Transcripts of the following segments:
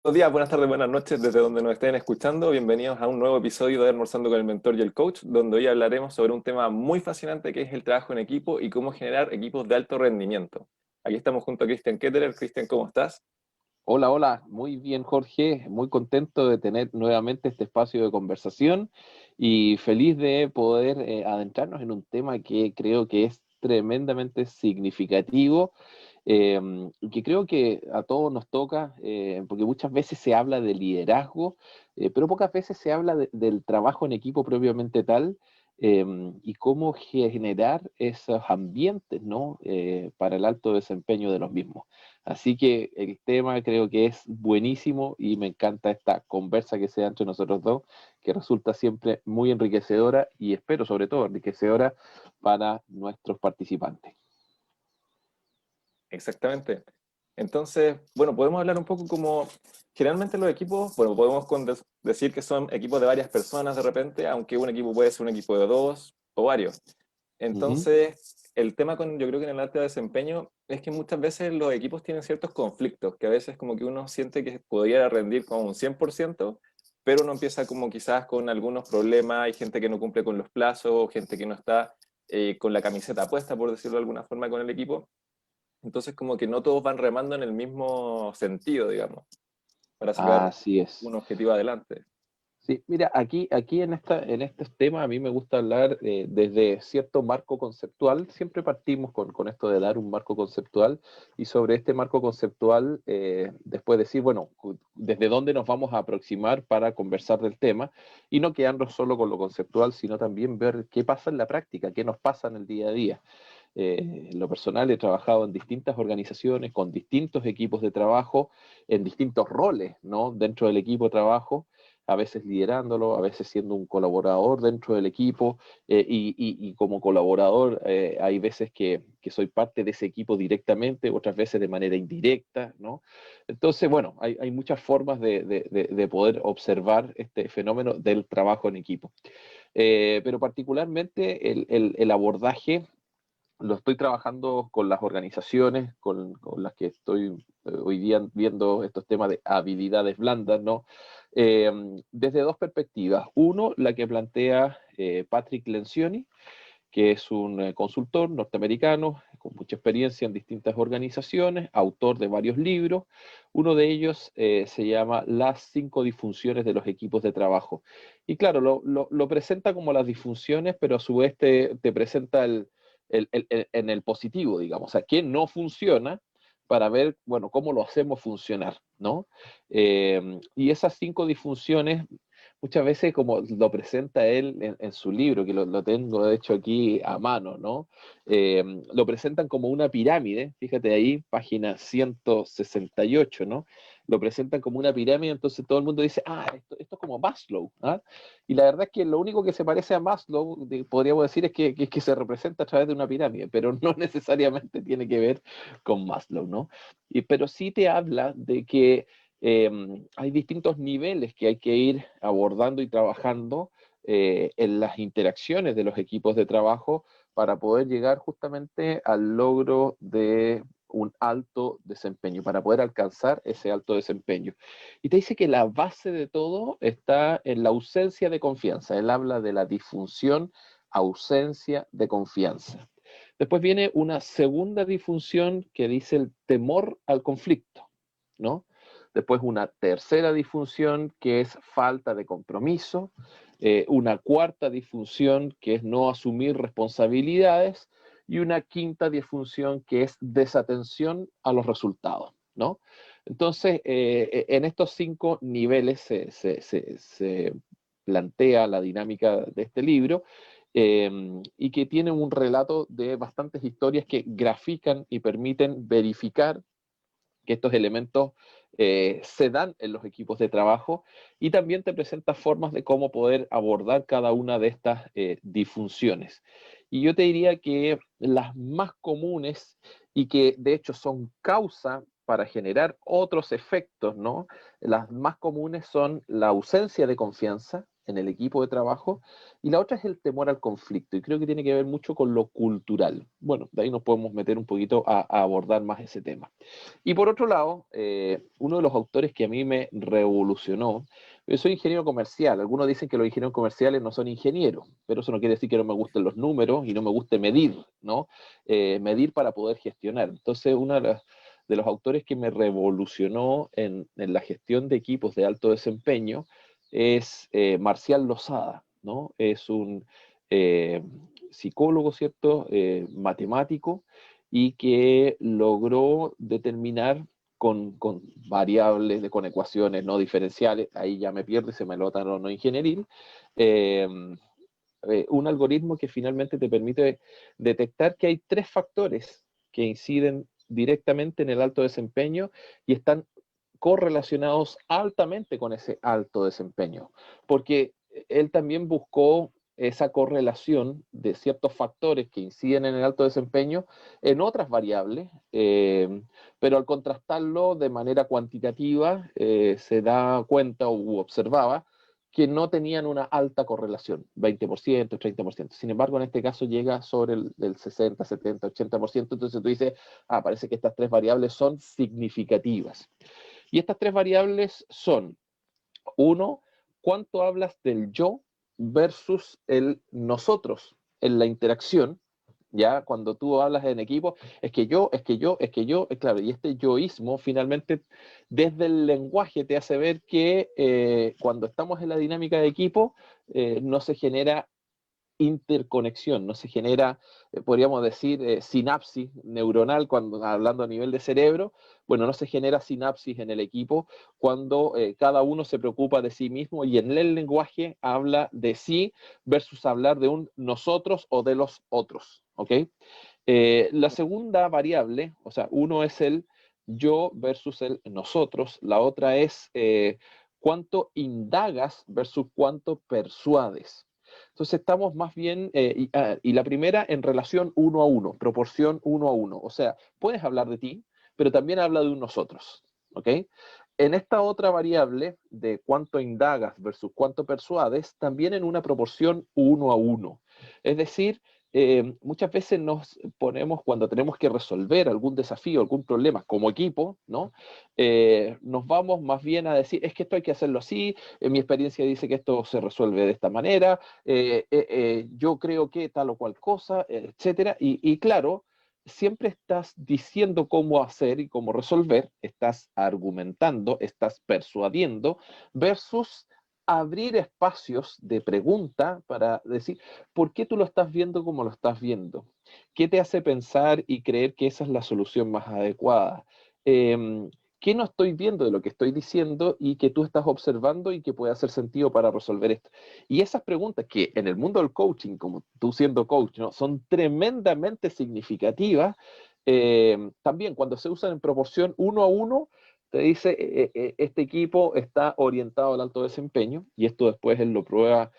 Buenos días, buenas tardes, buenas noches desde donde nos estén escuchando. Bienvenidos a un nuevo episodio de Almorzando con el Mentor y el Coach, donde hoy hablaremos sobre un tema muy fascinante que es el trabajo en equipo y cómo generar equipos de alto rendimiento. Aquí estamos junto a Cristian Ketterer. Cristian, ¿cómo estás? Hola, hola, muy bien Jorge, muy contento de tener nuevamente este espacio de conversación y feliz de poder adentrarnos en un tema que creo que es tremendamente significativo y que creo que a todos nos toca, porque muchas veces se habla de liderazgo, pero pocas veces se habla del trabajo en equipo propiamente tal. Y cómo generar esos ambientes, ¿no? Para el alto desempeño de los mismos. Así que el tema creo que es buenísimo y me encanta esta conversa que se da entre nosotros dos, que resulta siempre muy enriquecedora y espero sobre todo enriquecedora para nuestros participantes. Exactamente. Entonces, bueno, podemos hablar un poco como generalmente los equipos, bueno, podemos decir que son equipos de varias personas de repente, aunque un equipo puede ser un equipo de dos o varios. Ujú. Entonces, el tema yo creo que en el alto desempeño es que muchas veces los equipos tienen ciertos conflictos, que a veces como que uno siente que podría rendir con un 100%, pero uno empieza como quizás con algunos problemas, hay gente que no cumple con los plazos, gente que no está con la camiseta puesta, por decirlo de alguna forma, con el equipo. Entonces como que no todos van remando en el mismo sentido, digamos, para sacar Así es. un objetivo adelante. Sí, mira, aquí en estos temas a mí me gusta hablar desde cierto marco conceptual. Siempre partimos con esto de dar un marco conceptual y sobre este marco conceptual después decir, bueno, desde dónde nos vamos a aproximar para conversar del tema y no quedarnos solo con lo conceptual, sino también ver qué pasa en la práctica, qué nos pasa en el día a día. En lo personal he trabajado en distintas organizaciones, con distintos equipos de trabajo, en distintos roles, ¿no? Dentro del equipo de trabajo, a veces liderándolo, a veces siendo un colaborador dentro del equipo, y como colaborador hay veces que soy parte de ese equipo directamente, otras veces de manera indirecta, ¿no? Entonces, bueno, hay muchas formas de poder observar este fenómeno del trabajo en equipo. Pero particularmente el abordaje lo estoy trabajando con las organizaciones con las que estoy hoy día viendo estos temas de habilidades blandas, ¿no? Eh, Desde dos perspectivas. Uno, la que plantea Patrick Lencioni, que es un consultor norteamericano con mucha experiencia en distintas organizaciones, autor de varios libros. Uno de ellos se llama Las 5 disfunciones de los equipos de trabajo. Y claro, lo presenta como las disfunciones, pero a su vez te presenta en el positivo, digamos, o sea, qué no funciona para ver, bueno, cómo lo hacemos funcionar, ¿no? Y esas 5 disfunciones muchas veces como lo presenta él en su libro, que lo tengo de hecho aquí a mano, ¿no? Lo presentan como una pirámide, fíjate ahí, página 168, ¿no? Lo presentan como una pirámide, entonces todo el mundo dice, esto es como Maslow, ¿ah? Y la verdad es que lo único que se parece a Maslow, podríamos decir, es que se representa a través de una pirámide, pero no necesariamente tiene que ver con Maslow, ¿no? Pero sí te habla de que eh, hay distintos niveles que hay que ir abordando y trabajando en las interacciones de los equipos de trabajo para poder llegar justamente al logro de un alto desempeño, para poder alcanzar ese alto desempeño. Y te dice que la base de todo está en la ausencia de confianza. Él habla de la disfunción, ausencia de confianza. Después viene una segunda disfunción que dice el temor al conflicto, ¿no? Después una tercera disfunción que es falta de compromiso, una cuarta disfunción que es no asumir responsabilidades y una quinta disfunción que es desatención a los resultados, ¿no? Entonces, en estos 5 niveles se plantea la dinámica de este libro eh, y que tiene un relato de bastantes historias que grafican y permiten verificar que estos elementos se dan en los equipos de trabajo y también te presenta formas de cómo poder abordar cada una de estas disfunciones. Y yo te diría que las más comunes y que de hecho son causa para generar otros efectos, ¿no? Las más comunes son la ausencia de confianza, en el equipo de trabajo, y la otra es el temor al conflicto, y creo que tiene que ver mucho con lo cultural. Bueno, de ahí nos podemos meter un poquito a abordar más ese tema. Y por otro lado, uno de los autores que a mí me revolucionó, yo soy ingeniero comercial, algunos dicen que los ingenieros comerciales no son ingenieros, pero eso no quiere decir que no me gusten los números y no me guste medir, ¿no? Medir para poder gestionar. Entonces, uno de los autores que me revolucionó en la gestión de equipos de alto desempeño es Marcial Losada, ¿no? Es un psicólogo, ¿cierto? Matemático, y que logró determinar con variables, con ecuaciones no diferenciales, ahí ya me pierdo y se me nota no ingenieril, eh, un algoritmo que finalmente te permite detectar que hay 3 factores que inciden directamente en el alto desempeño y están correlacionados altamente con ese alto desempeño, porque él también buscó esa correlación de ciertos factores que inciden en el alto desempeño en otras variables, pero al contrastarlo de manera cuantitativa se da cuenta o observaba que no tenían una alta correlación, 20%, 30%. Sin embargo, en este caso llega sobre el 60, 70, 80%, entonces tú dices, parece que estas 3 variables son significativas. Y estas 3 variables son, uno, cuánto hablas del yo versus el nosotros en la interacción, ya cuando tú hablas en equipo, es que yo, es que yo, es que yo, claro, y este yoísmo finalmente desde el lenguaje te hace ver que cuando estamos en la dinámica de equipo no se genera interconexión, no se genera, podríamos decir, sinapsis neuronal, cuando hablando a nivel de cerebro, bueno, no se genera sinapsis en el equipo cuando cada uno se preocupa de sí mismo y en el lenguaje habla de sí versus hablar de un nosotros o de los otros, ¿ok? La segunda variable, o sea, uno es el yo versus el nosotros, la otra es cuánto indagas versus cuánto persuades. Entonces estamos más bien, y la primera en relación 1 a 1, proporción 1 a 1. O sea, puedes hablar de ti, pero también habla de un nosotros, ¿ok? En esta otra variable de cuánto indagas versus cuánto persuades, también en una proporción 1 a 1. Es decir, muchas veces nos ponemos, cuando tenemos que resolver algún desafío, algún problema como equipo, ¿no? Nos vamos más bien a decir, es que esto hay que hacerlo así, mi experiencia dice que esto se resuelve de esta manera, yo creo que tal o cual cosa, etcétera. Y claro, siempre estás diciendo cómo hacer y cómo resolver, estás argumentando, estás persuadiendo, versus abrir espacios de pregunta para decir, ¿por qué tú lo estás viendo como lo estás viendo? ¿Qué te hace pensar y creer que esa es la solución más adecuada? ¿Qué no estoy viendo de lo que estoy diciendo y que tú estás observando y que puede hacer sentido para resolver esto? Y esas preguntas que en el mundo del coaching, como tú siendo coach, ¿no? Son tremendamente significativas, también cuando se usan en proporción 1 a 1, te dice, este equipo está orientado al alto desempeño, y esto después él lo prueba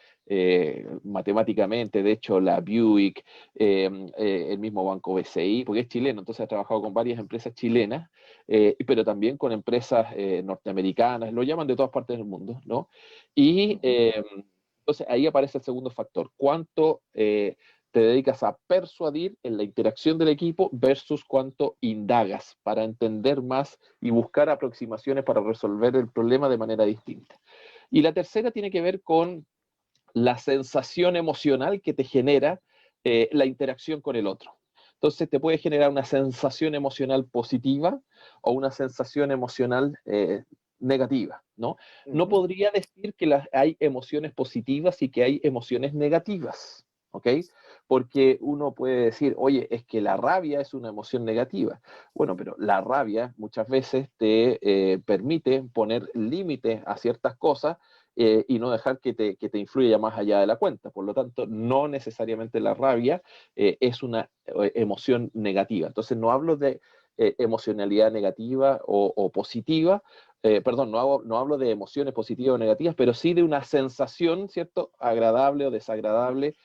matemáticamente. De hecho, la Buick, el mismo Banco BCI, porque es chileno, entonces ha trabajado con varias empresas chilenas, pero también con empresas norteamericanas, lo llaman de todas partes del mundo, ¿no? Y entonces ahí aparece el segundo factor, cuánto te dedicas a persuadir en la interacción del equipo versus cuánto indagas para entender más y buscar aproximaciones para resolver el problema de manera distinta. Y la tercera tiene que ver con la sensación emocional que te genera la interacción con el otro. Entonces te puede generar una sensación emocional positiva o una sensación emocional negativa, ¿no? No podría decir que hay emociones positivas y que hay emociones negativas, ¿ok? Porque uno puede decir, oye, es que la rabia es una emoción negativa. Bueno, pero la rabia muchas veces te permite poner límites a ciertas cosas y no dejar que te influya más allá de la cuenta. Por lo tanto, no necesariamente la rabia es una emoción negativa. Entonces, no hablo de emocionalidad negativa o positiva, perdón, no hablo de emociones positivas o negativas, pero sí de una sensación, ¿cierto?, agradable o desagradable,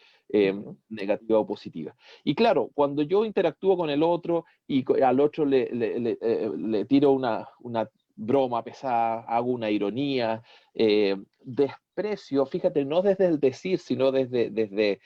negativa o positiva. Y claro, cuando yo interactúo con el otro y al otro le tiro una broma pesada, hago una ironía, aprecio, fíjate, no desde el decir, sino desde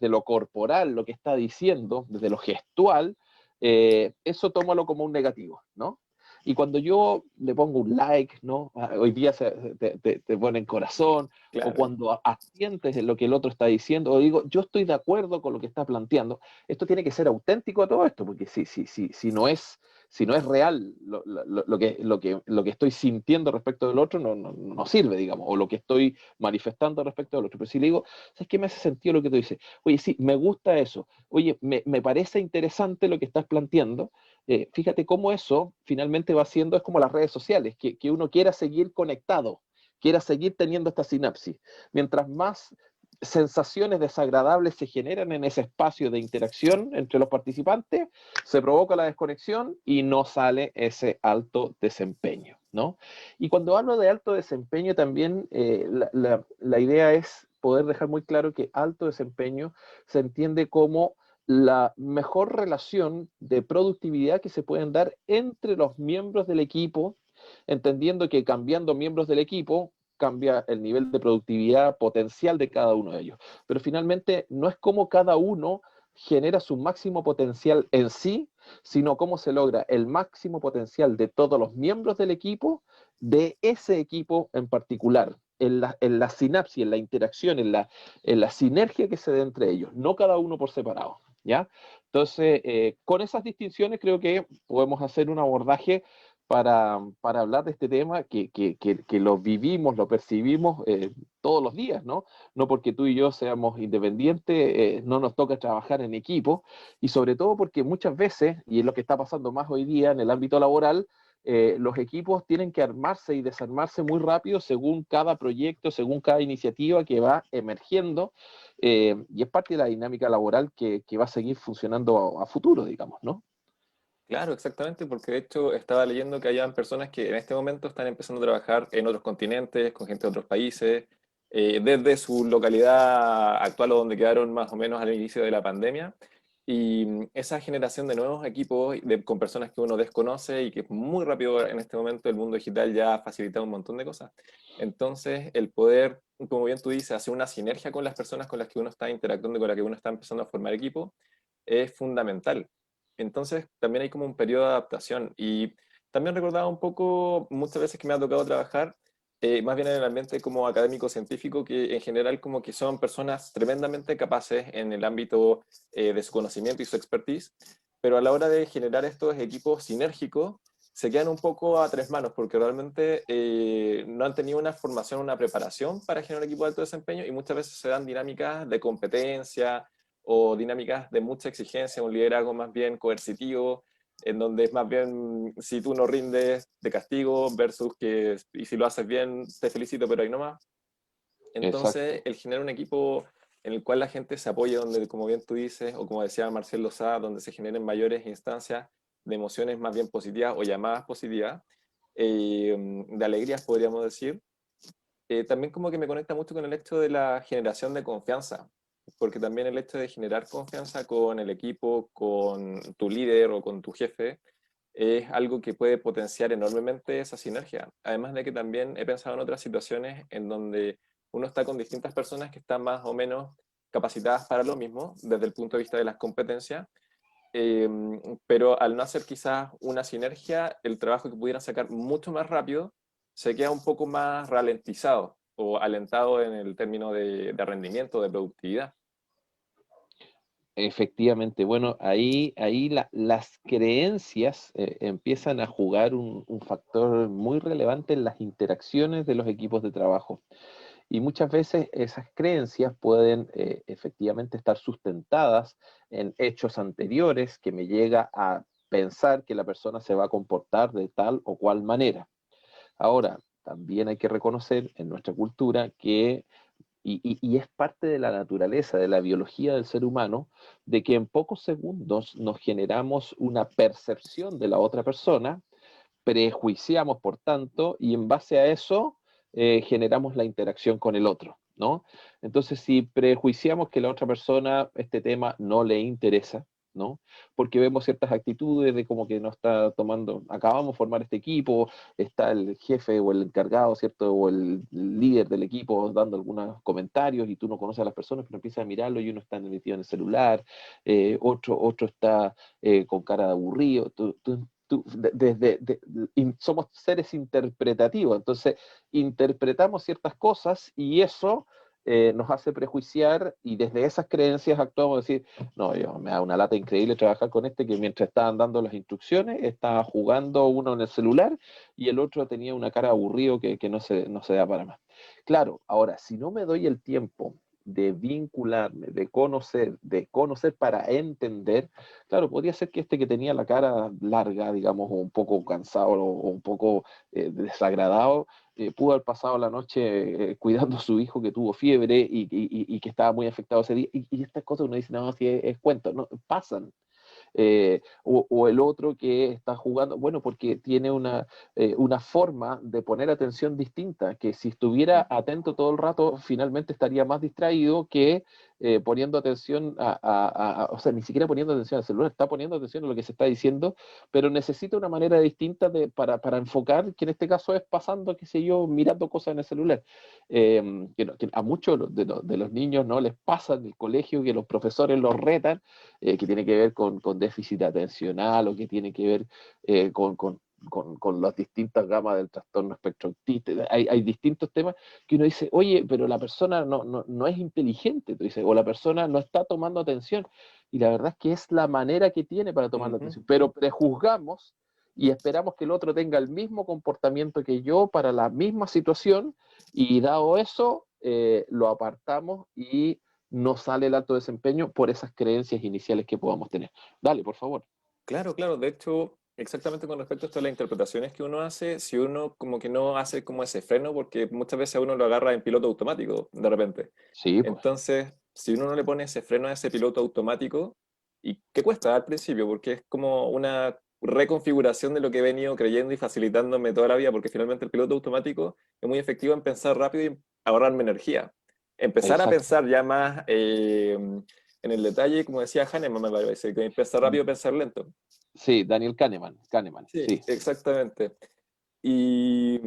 lo corporal, lo que está diciendo, desde lo gestual, eso tómalo como un negativo, ¿no? Y cuando yo le pongo un like, ¿no? Hoy día te ponen corazón, o Claro. cuando asientes en lo que el otro está diciendo, o digo, yo estoy de acuerdo con lo que está planteando, esto tiene que ser auténtico a todo esto, porque si no es real lo que estoy sintiendo respecto del otro, no sirve, digamos, o lo que estoy manifestando respecto del otro. Pero si le digo, ¿sabes qué me hace sentido lo que tú dices? Oye, sí, me gusta eso. Oye, me parece interesante lo que estás planteando. Fíjate cómo eso finalmente va siendo, es como las redes sociales, que uno quiera seguir conectado, quiera seguir teniendo esta sinapsis. Mientras más sensaciones desagradables se generan en ese espacio de interacción entre los participantes, se provoca la desconexión y no sale ese alto desempeño, ¿no? Y cuando hablo de alto desempeño también, la idea es poder dejar muy claro que alto desempeño se entiende como la mejor relación de productividad que se pueden dar entre los miembros del equipo, entendiendo que cambiando miembros del equipo cambia el nivel de productividad potencial de cada uno de ellos. Pero finalmente no es como cada uno genera su máximo potencial en sí, sino cómo se logra el máximo potencial de todos los miembros del equipo, de ese equipo en particular, en la sinapsis, en la interacción, en la sinergia que se da entre ellos, no cada uno por separado. ¿Ya? Entonces, con esas distinciones creo que podemos hacer un abordaje para hablar de este tema que lo vivimos, lo percibimos todos los días, ¿no? No porque tú y yo seamos independientes, no nos toca trabajar en equipo, y sobre todo porque muchas veces, y es lo que está pasando más hoy día en el ámbito laboral, los equipos tienen que armarse y desarmarse muy rápido según cada proyecto, según cada iniciativa que va emergiendo, y es parte de la dinámica laboral que va a seguir funcionando a futuro, digamos, ¿no? Claro, exactamente, porque de hecho estaba leyendo que hayan personas que en este momento están empezando a trabajar en otros continentes, con gente de otros países, desde su localidad actual o donde quedaron más o menos al inicio de la pandemia. Y esa generación de nuevos equipos con personas que uno desconoce y que es muy rápido en este momento, el mundo digital ya ha facilitado un montón de cosas. Entonces, el poder, como bien tú dices, hacer una sinergia con las personas con las que uno está interactuando, con las que uno está empezando a formar equipo, es fundamental. Entonces, también hay como un periodo de adaptación. Y también recordaba un poco, muchas veces que me ha tocado trabajar, más bien en el ambiente como académico-científico, que en general como que son personas tremendamente capaces en el ámbito de su conocimiento y su expertise, pero a la hora de generar estos equipos sinérgicos, se quedan un poco a tres manos, porque realmente no han tenido una formación, una preparación para generar un equipo de alto desempeño, y muchas veces se dan dinámicas de competencia, o dinámicas de mucha exigencia, un liderazgo más bien coercitivo, en donde es más bien si tú no rindes de castigo versus que y si lo haces bien te felicito pero ahí nomás. Entonces Exacto. el generar un equipo en el cual la gente se apoye, donde como bien tú dices, o como decía Marcelo Sá, donde se generen mayores instancias de emociones más bien positivas o llamadas positivas, de alegrías podríamos decir, también como que me conecta mucho con el hecho de la generación de confianza, porque también el hecho de generar confianza con el equipo, con tu líder o con tu jefe, es algo que puede potenciar enormemente esa sinergia. Además de que también he pensado en otras situaciones en donde uno está con distintas personas que están más o menos capacitadas para lo mismo desde el punto de vista de las competencias, eh, pero al no hacer quizás una sinergia, el trabajo que pudieran sacar mucho más rápido se queda un poco más ralentizado o alentado en el término de rendimiento, de productividad. Efectivamente, bueno, ahí las creencias empiezan a jugar un factor muy relevante en las interacciones de los equipos de trabajo. Y muchas veces esas creencias pueden efectivamente estar sustentadas en hechos anteriores que me llega a pensar que la persona se va a comportar de tal o cual manera. Ahora, también hay que reconocer en nuestra cultura que y es parte de la naturaleza, de la biología del ser humano, de que en pocos segundos nos generamos una percepción de la otra persona, prejuiciamos por tanto, y en base a eso generamos la interacción con el otro, ¿no? Entonces, si prejuiciamos que la otra persona este tema no le interesa, ¿no? Porque vemos ciertas actitudes de como que no está tomando, acabamos de formar este equipo, está el jefe o el encargado, ¿cierto? O el líder del equipo dando algunos comentarios y tú no conoces a las personas, pero empiezas a mirarlo y uno está metido en el celular, otro está con cara de aburrido. Somos seres interpretativos, entonces interpretamos ciertas cosas y eso nos hace prejuiciar y desde esas creencias actuamos decir, no, me da una lata increíble trabajar con este que mientras estaban dando las instrucciones estaba jugando uno en el celular y el otro tenía una cara aburrido que no se da para más. Claro, ahora, si no me doy el tiempo de vincularme, de conocer para entender, claro, podría ser que este que tenía la cara larga, digamos, o un poco cansado o un poco desagradado, pudo haber pasado la noche cuidando a su hijo que tuvo fiebre y que estaba muy afectado ese día. Y estas cosas uno dice, no, si es cuento, no, pasan. O el otro que está jugando, bueno, porque tiene una forma de poner atención distinta, que si estuviera atento todo el rato, finalmente estaría más distraído que poniendo atención o sea, ni siquiera poniendo atención al celular, está poniendo atención a lo que se está diciendo, pero necesita una manera distinta para enfocar, que en este caso es pasando, qué sé yo, mirando cosas en el celular. Que a muchos de los niños no les pasa en el colegio que los profesores los retan, que tiene que ver con déficit atencional o que tiene que ver con las distintas gamas del trastorno espectro autista. Hay distintos temas que uno dice, oye, pero la persona no es inteligente, tú dices, o la persona no está tomando atención. Y la verdad es que es la manera que tiene para tomar la atención. Pero prejuzgamos y esperamos que el otro tenga el mismo comportamiento que yo para la misma situación y dado eso, lo apartamos y no sale el alto desempeño por esas creencias iniciales que podamos tener. Dale, por favor. Claro, claro. De hecho, exactamente con respecto a esto de las interpretaciones que uno hace, si uno como que no hace como ese freno, porque muchas veces a uno lo agarra en piloto automático de repente. Sí, pues, Entonces, si uno no le pone ese freno a ese piloto automático, y que cuesta al principio, porque es como una reconfiguración de lo que he venido creyendo y facilitándome toda la vida, porque finalmente el piloto automático es muy efectivo en pensar rápido y ahorrarme energía. Empezar a exacto. pensar ya más en el detalle, como decía Hahnemann, me parece, que pensar rápido, pensar lento. Sí, Daniel Kahneman, Sí, sí. exactamente. Y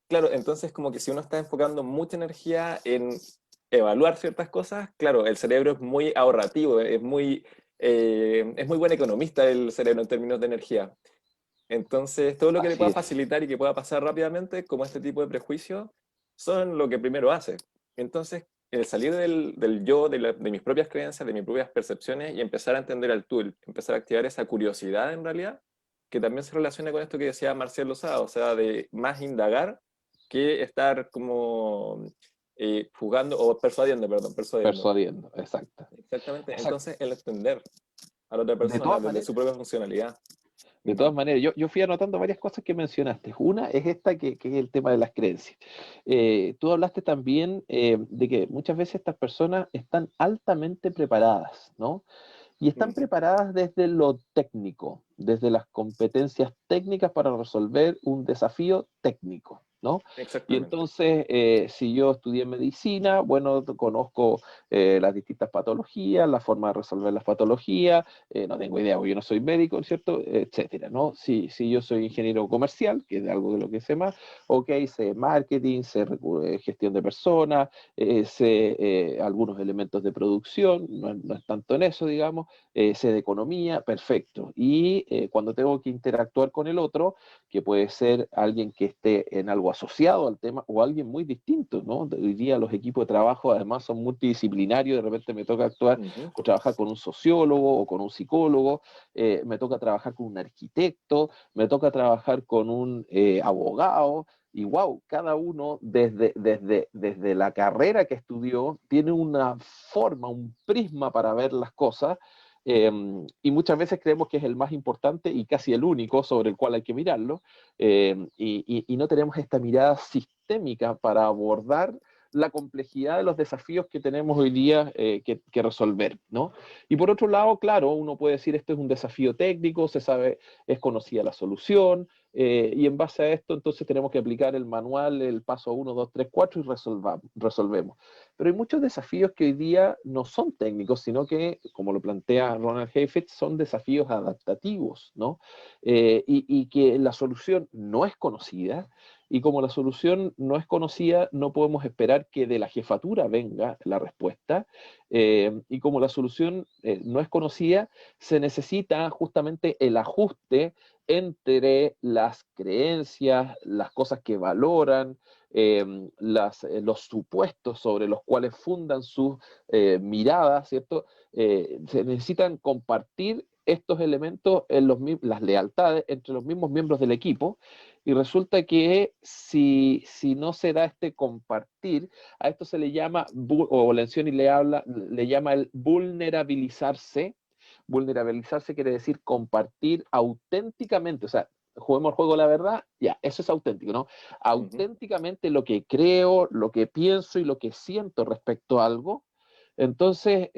claro, entonces como que si uno está enfocando mucha energía en evaluar ciertas cosas, claro, el cerebro es muy ahorrativo, es muy buen economista el cerebro en términos de energía. Entonces, todo lo que le Así pueda es. facilitar y que pueda pasar rápidamente, como este tipo de prejuicios, son lo que primero hace. Entonces, el salir del yo, de mis propias creencias, de mis propias percepciones y empezar a entender al tool, empezar a activar esa curiosidad en realidad, que también se relaciona con esto que decía Marcial Lozada, o sea, de más indagar que estar como jugando, o persuadiendo, perdón, persuadiendo. Persuadiendo, exacto. Exactamente. Exacto. Entonces, el entender a la otra De persona todas desde su maneras, propia funcionalidad. de todas Ujú. maneras, yo fui anotando varias cosas que mencionaste. Una es esta que es el tema de las creencias. Tú hablaste también de que muchas veces estas personas están altamente preparadas, ¿no? Y están Ujú. preparadas desde lo técnico, desde las competencias técnicas para resolver un desafío técnico, ¿no? Y Exactamente. entonces, si yo estudié medicina, bueno, conozco las distintas patologías, la forma de resolver las patologías, no tengo idea, porque yo no soy médico, ¿cierto? Etcétera, ¿no? Si yo soy ingeniero comercial, que es algo de lo que sé más, ok, sé marketing, sé gestión de personas, sé algunos elementos de producción, no es tanto en eso, digamos, sé de economía, perfecto. Y cuando tengo que interactuar con el otro, que puede ser alguien que esté en algo asociado al tema o alguien muy distinto, ¿no? Hoy día los equipos de trabajo además son multidisciplinarios, de repente me toca actuar Ujú. o trabajar con un sociólogo o con un psicólogo, me toca trabajar con un arquitecto, me toca trabajar con un abogado, y wow, cada uno desde la carrera que estudió tiene una forma, un prisma para ver las cosas, y muchas veces creemos que es el más importante y casi el único sobre el cual hay que mirarlo, y no tenemos esta mirada sistémica para abordar la complejidad de los desafíos que tenemos hoy día que resolver, ¿no? Y por otro lado, claro, uno puede decir esto es un desafío técnico, se sabe, es conocida la solución, y en base a esto entonces tenemos que aplicar el manual, el paso 1, 2, 3, 4 y resolvemos. Pero hay muchos desafíos que hoy día no son técnicos, sino que, como lo plantea Ronald Heifetz, son desafíos adaptativos, ¿no? Y que la solución no es conocida, y como la solución no es conocida, no podemos esperar que de la jefatura venga la respuesta, y como la solución no es conocida, se necesita justamente el ajuste entre las creencias, las cosas que valoran, los supuestos sobre los cuales fundan sus miradas, ¿cierto? Se necesitan compartir estos elementos en las lealtades entre los mismos miembros del equipo, y resulta que si no se da este compartir, a esto se le llama, o Lencioni le llama el vulnerabilizarse. Vulnerabilizarse quiere decir compartir auténticamente, o sea, juguemos el juego de la verdad, ya, eso es auténtico, ¿no? Auténticamente lo que creo, lo que pienso y lo que siento respecto a algo. Entonces,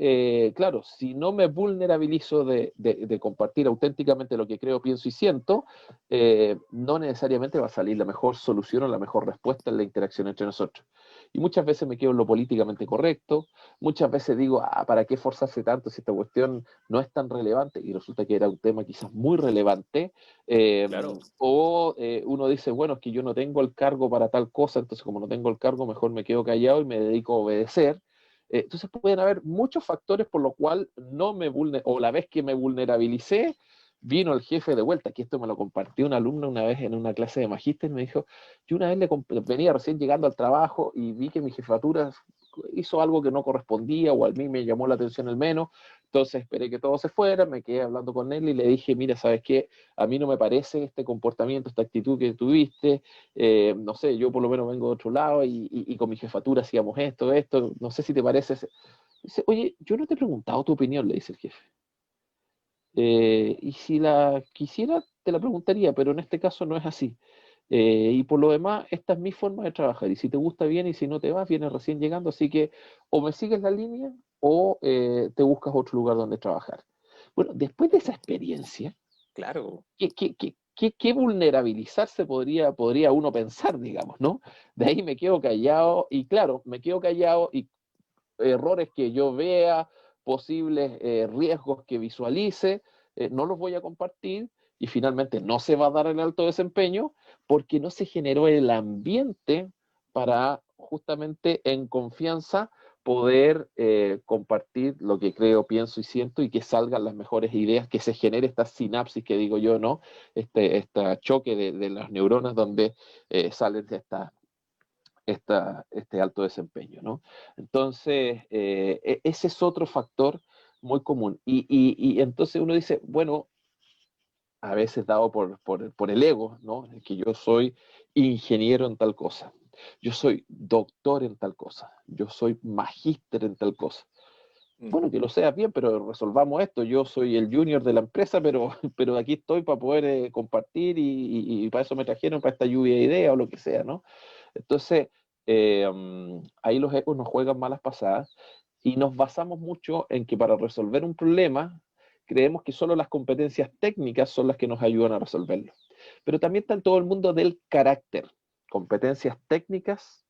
claro, si no me vulnerabilizo de compartir auténticamente lo que creo, pienso y siento, no necesariamente va a salir la mejor solución o la mejor respuesta en la interacción entre nosotros. Y muchas veces me quedo en lo políticamente correcto, muchas veces digo, ¿para qué forzarse tanto si esta cuestión no es tan relevante? Y resulta que era un tema quizás muy relevante. Claro. Uno dice, bueno, es que yo no tengo el cargo para tal cosa, entonces como no tengo el cargo, mejor me quedo callado y me dedico a obedecer. Entonces pueden haber muchos factores por lo cual no me o la vez que me vulnerabilicé, vino el jefe de vuelta, que esto me lo compartió un alumno una vez en una clase de magíster, me dijo, yo una vez venía recién llegando al trabajo y vi que mi jefatura hizo algo que no correspondía o a mí me llamó la atención el menos, entonces esperé que todos se fueran, me quedé hablando con él y le dije, mira, ¿sabes qué? A mí no me parece este comportamiento, esta actitud que tuviste, no sé, yo por lo menos vengo de otro lado y con mi jefatura hacíamos esto, no sé si te parece. Dice, oye, yo no te he preguntado tu opinión, le dice el jefe. Y si la quisiera, te la preguntaría, pero en este caso no es así. Y por lo demás, esta es mi forma de trabajar. Y si te gusta bien y si no te vas, vienes recién llegando. Así que o me sigues la línea o te buscas otro lugar donde trabajar. Bueno, después de esa experiencia, Claro. ¿qué vulnerabilizarse podría uno pensar, digamos, ¿no? De ahí me quedo callado y claro, me quedo callado y errores que yo vea, posibles riesgos que visualice, no los voy a compartir y finalmente no se va a dar el alto desempeño porque no se generó el ambiente para justamente en confianza poder compartir lo que creo, pienso y siento y que salgan las mejores ideas, que se genere esta sinapsis que digo yo, ¿no? Este choque de las neuronas donde salen de este alto desempeño, ¿no? Entonces, ese es otro factor muy común. Y entonces uno dice, bueno, a veces dado por el ego, ¿no? Que yo soy ingeniero en tal cosa, yo soy doctor en tal cosa, yo soy magíster en tal cosa. Bueno, que lo seas bien, pero resolvamos esto. Yo soy el junior de la empresa, pero aquí estoy para poder compartir y para eso me trajeron, para esta lluvia de ideas o lo que sea, ¿no? Entonces, ahí los egos nos juegan malas pasadas y nos basamos mucho en que para resolver un problema creemos que solo las competencias técnicas son las que nos ayudan a resolverlo. Pero también está todo el mundo del carácter, competencias técnicas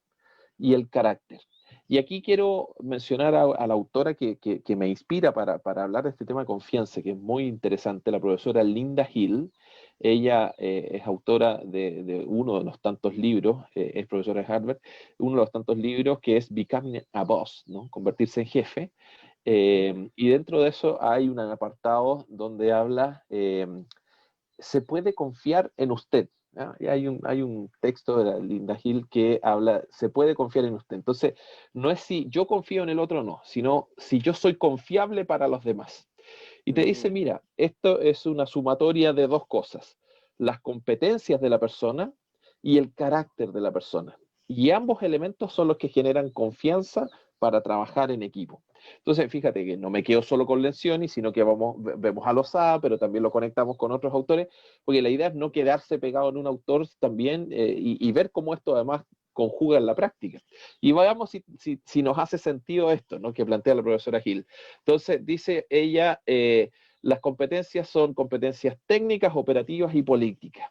y el carácter. Y aquí quiero mencionar a la autora que me inspira para hablar de este tema de confianza, que es muy interesante, la profesora Linda Hill. Ella es autora de uno de los tantos libros, es profesora de Harvard, uno de los tantos libros que es Becoming a Boss, ¿no? Convertirse en jefe. Y dentro de eso hay un apartado donde habla, se puede confiar en usted. ¿Ya? Y hay un texto de la Linda Hill que habla, se puede confiar en usted. Entonces, no es si yo confío en el otro o no, sino si yo soy confiable para los demás. Y te dice, mira, esto es una sumatoria de dos cosas, las competencias de la persona y el carácter de la persona. Y ambos elementos son los que generan confianza para trabajar en equipo. Entonces, fíjate que no me quedo solo con Lencioni, sino que vemos a Lozada, pero también lo conectamos con otros autores, porque la idea es no quedarse pegado en un autor también y ver cómo esto además conjuga en la práctica. Y veamos si nos hace sentido esto, ¿no? Que plantea la profesora Gil. Entonces, dice ella, las competencias son competencias técnicas, operativas y políticas.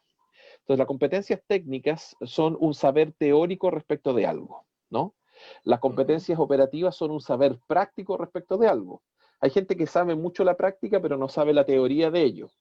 Entonces, las competencias técnicas son un saber teórico respecto de algo, ¿no? Las competencias operativas son un saber práctico respecto de algo. Hay gente que sabe mucho la práctica, pero no sabe la teoría de ello.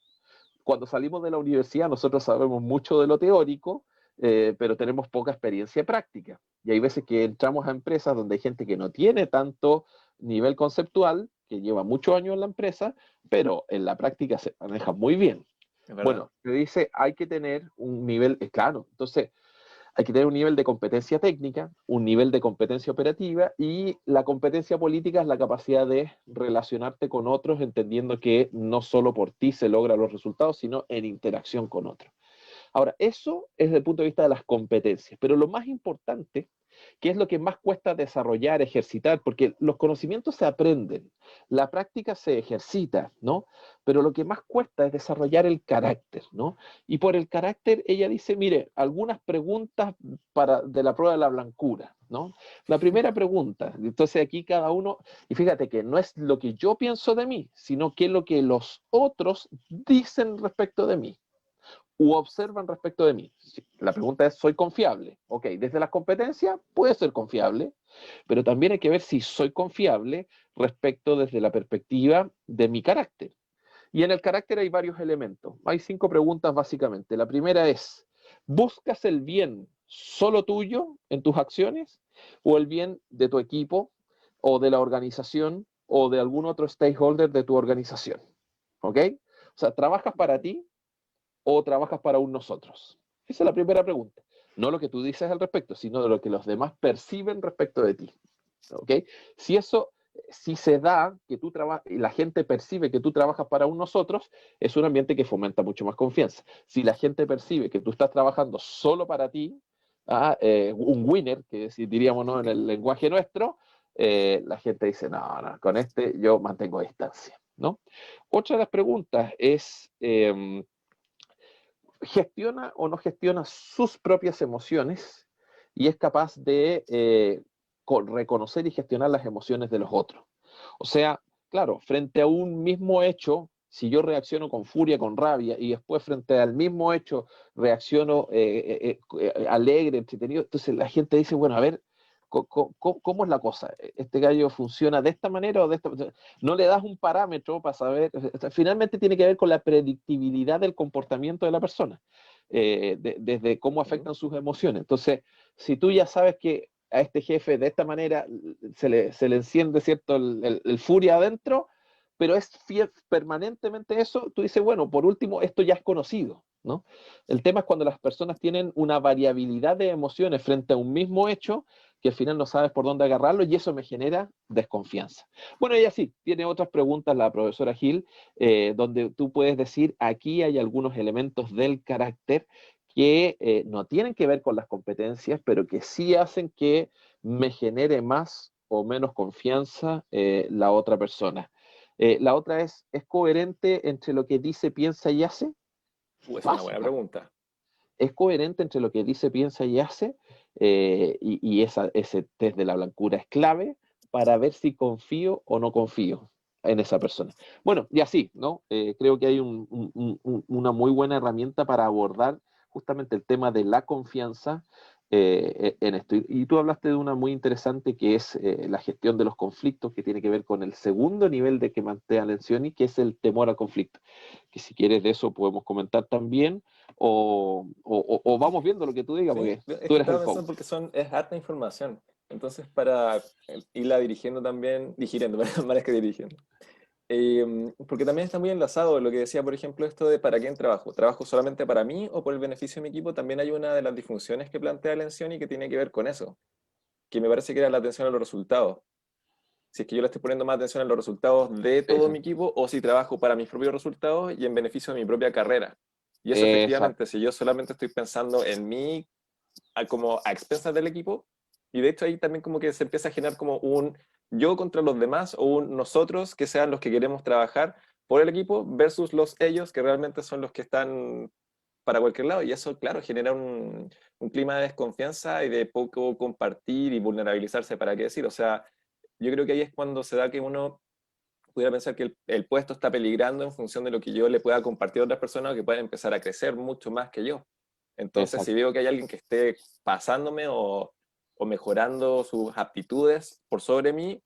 Cuando salimos de la universidad, nosotros sabemos mucho de lo teórico, pero tenemos poca experiencia práctica. Y hay veces que entramos a empresas donde hay gente que no tiene tanto nivel conceptual, que lleva muchos años en la empresa, pero en la práctica se maneja muy bien. Es verdad. Bueno, te dice, hay que tener un nivel, claro, entonces hay que tener un nivel de competencia técnica, un nivel de competencia operativa, y la competencia política es la capacidad de relacionarte con otros, entendiendo que no solo por ti se logran los resultados, sino en interacción con otros. Ahora, eso es desde el punto de vista de las competencias, pero lo más importante, que es lo que más cuesta desarrollar, ejercitar, porque los conocimientos se aprenden, la práctica se ejercita, ¿no? Pero lo que más cuesta es desarrollar el carácter, ¿no? Y por el carácter, ella dice, mire, algunas preguntas de la prueba de la blancura, ¿no? La primera pregunta, entonces aquí cada uno, y fíjate que no es lo que yo pienso de mí, sino que es lo que los otros dicen respecto de mí u observan respecto de mí. La pregunta es, ¿soy confiable? Ok, desde las competencias puede ser confiable, pero también hay que ver si soy confiable respecto desde la perspectiva de mi carácter. Y en el carácter hay varios elementos. Hay 5 preguntas básicamente. La primera es, ¿buscas el bien solo tuyo en tus acciones o el bien de tu equipo o de la organización o de algún otro stakeholder de tu organización? ¿Ok? O sea, ¿trabajas para ti o trabajas para un nosotros? Esa es la primera pregunta. No lo que tú dices al respecto, sino de lo que los demás perciben respecto de ti. ¿Ok? Si eso, si se da, que tú trabajas y la gente percibe que tú trabajas para un nosotros, es un ambiente que fomenta mucho más confianza. Si la gente percibe que tú estás trabajando solo para ti, un winner, que diríamos, ¿no?, en el lenguaje nuestro, la gente dice, no, no, con este yo mantengo distancia, ¿no? Otra de las preguntas es, ¿gestiona o no gestiona sus propias emociones y es capaz de reconocer y gestionar las emociones de los otros? O sea, claro, frente a un mismo hecho, si yo reacciono con furia, con rabia, y después frente al mismo hecho reacciono alegre, entretenido, entonces la gente dice, bueno, a ver, ¿cómo es la cosa? ¿Este gallo funciona de esta manera o de esta manera? No le das un parámetro para saber, finalmente tiene que ver con la predictibilidad del comportamiento de la persona, desde cómo afectan sus emociones. Entonces, si tú ya sabes que a este jefe de esta manera se le enciende, ¿cierto?, el furia adentro, pero es fiel permanentemente eso, tú dices, bueno, por último, esto ya es conocido, ¿no? El tema es cuando las personas tienen una variabilidad de emociones frente a un mismo hecho, que al final no sabes por dónde agarrarlo, y eso me genera desconfianza. Bueno, ella sí, tiene otras preguntas, la profesora Gil, donde tú puedes decir, aquí hay algunos elementos del carácter que no tienen que ver con las competencias, pero que sí hacen que me genere más o menos confianza la otra persona. La otra es coherente entre lo que dice, piensa y hace. Es una buena Básica. pregunta. Es coherente entre lo que dice, piensa y hace, y ese test de la blancura es clave para ver si confío o no confío en esa persona. Bueno, y así, ¿no? Creo que hay una muy buena herramienta para abordar justamente el tema de la confianza en esto. Y tú hablaste de una muy interesante que es la gestión de los conflictos, que tiene que ver con el segundo nivel de que plantea Lencioni, que es el temor al conflicto. Que si quieres de eso podemos comentar también, o vamos viendo lo que tú digas, Sí, porque es tú que eres el estaba pensando coach. porque es harta información. Entonces, para irla dirigiendo también, digiriendo, más que dirigiendo. Porque también está muy enlazado lo que decía, por ejemplo, esto de para quién trabajo. ¿Trabajo solamente para mí o por el beneficio de mi equipo? También hay una de las disfunciones que plantea Lencioni que tiene que ver con eso, que me parece que era la atención a los resultados. Si es que yo le estoy poniendo más atención a los resultados de todo mi Exacto. equipo o si trabajo para mis propios resultados y en beneficio de mi propia carrera. Y eso efectivamente, Exacto. si yo solamente estoy pensando en mí como a expensas del equipo, y de hecho ahí también como que se empieza a generar como un yo contra los demás o un nosotros que sean los que queremos trabajar por el equipo versus los ellos que realmente son los que están para cualquier lado. Y eso, claro, genera un clima de desconfianza y de poco compartir y vulnerabilizarse, ¿para qué decir? O sea, yo creo que ahí es cuando se da que uno pudiera pensar que el puesto está peligrando en función de lo que yo le pueda compartir a otras personas que puedan empezar a crecer mucho más que yo. Entonces, si Exacto. veo que hay alguien que esté pasándome o mejorando sus aptitudes por sobre mí,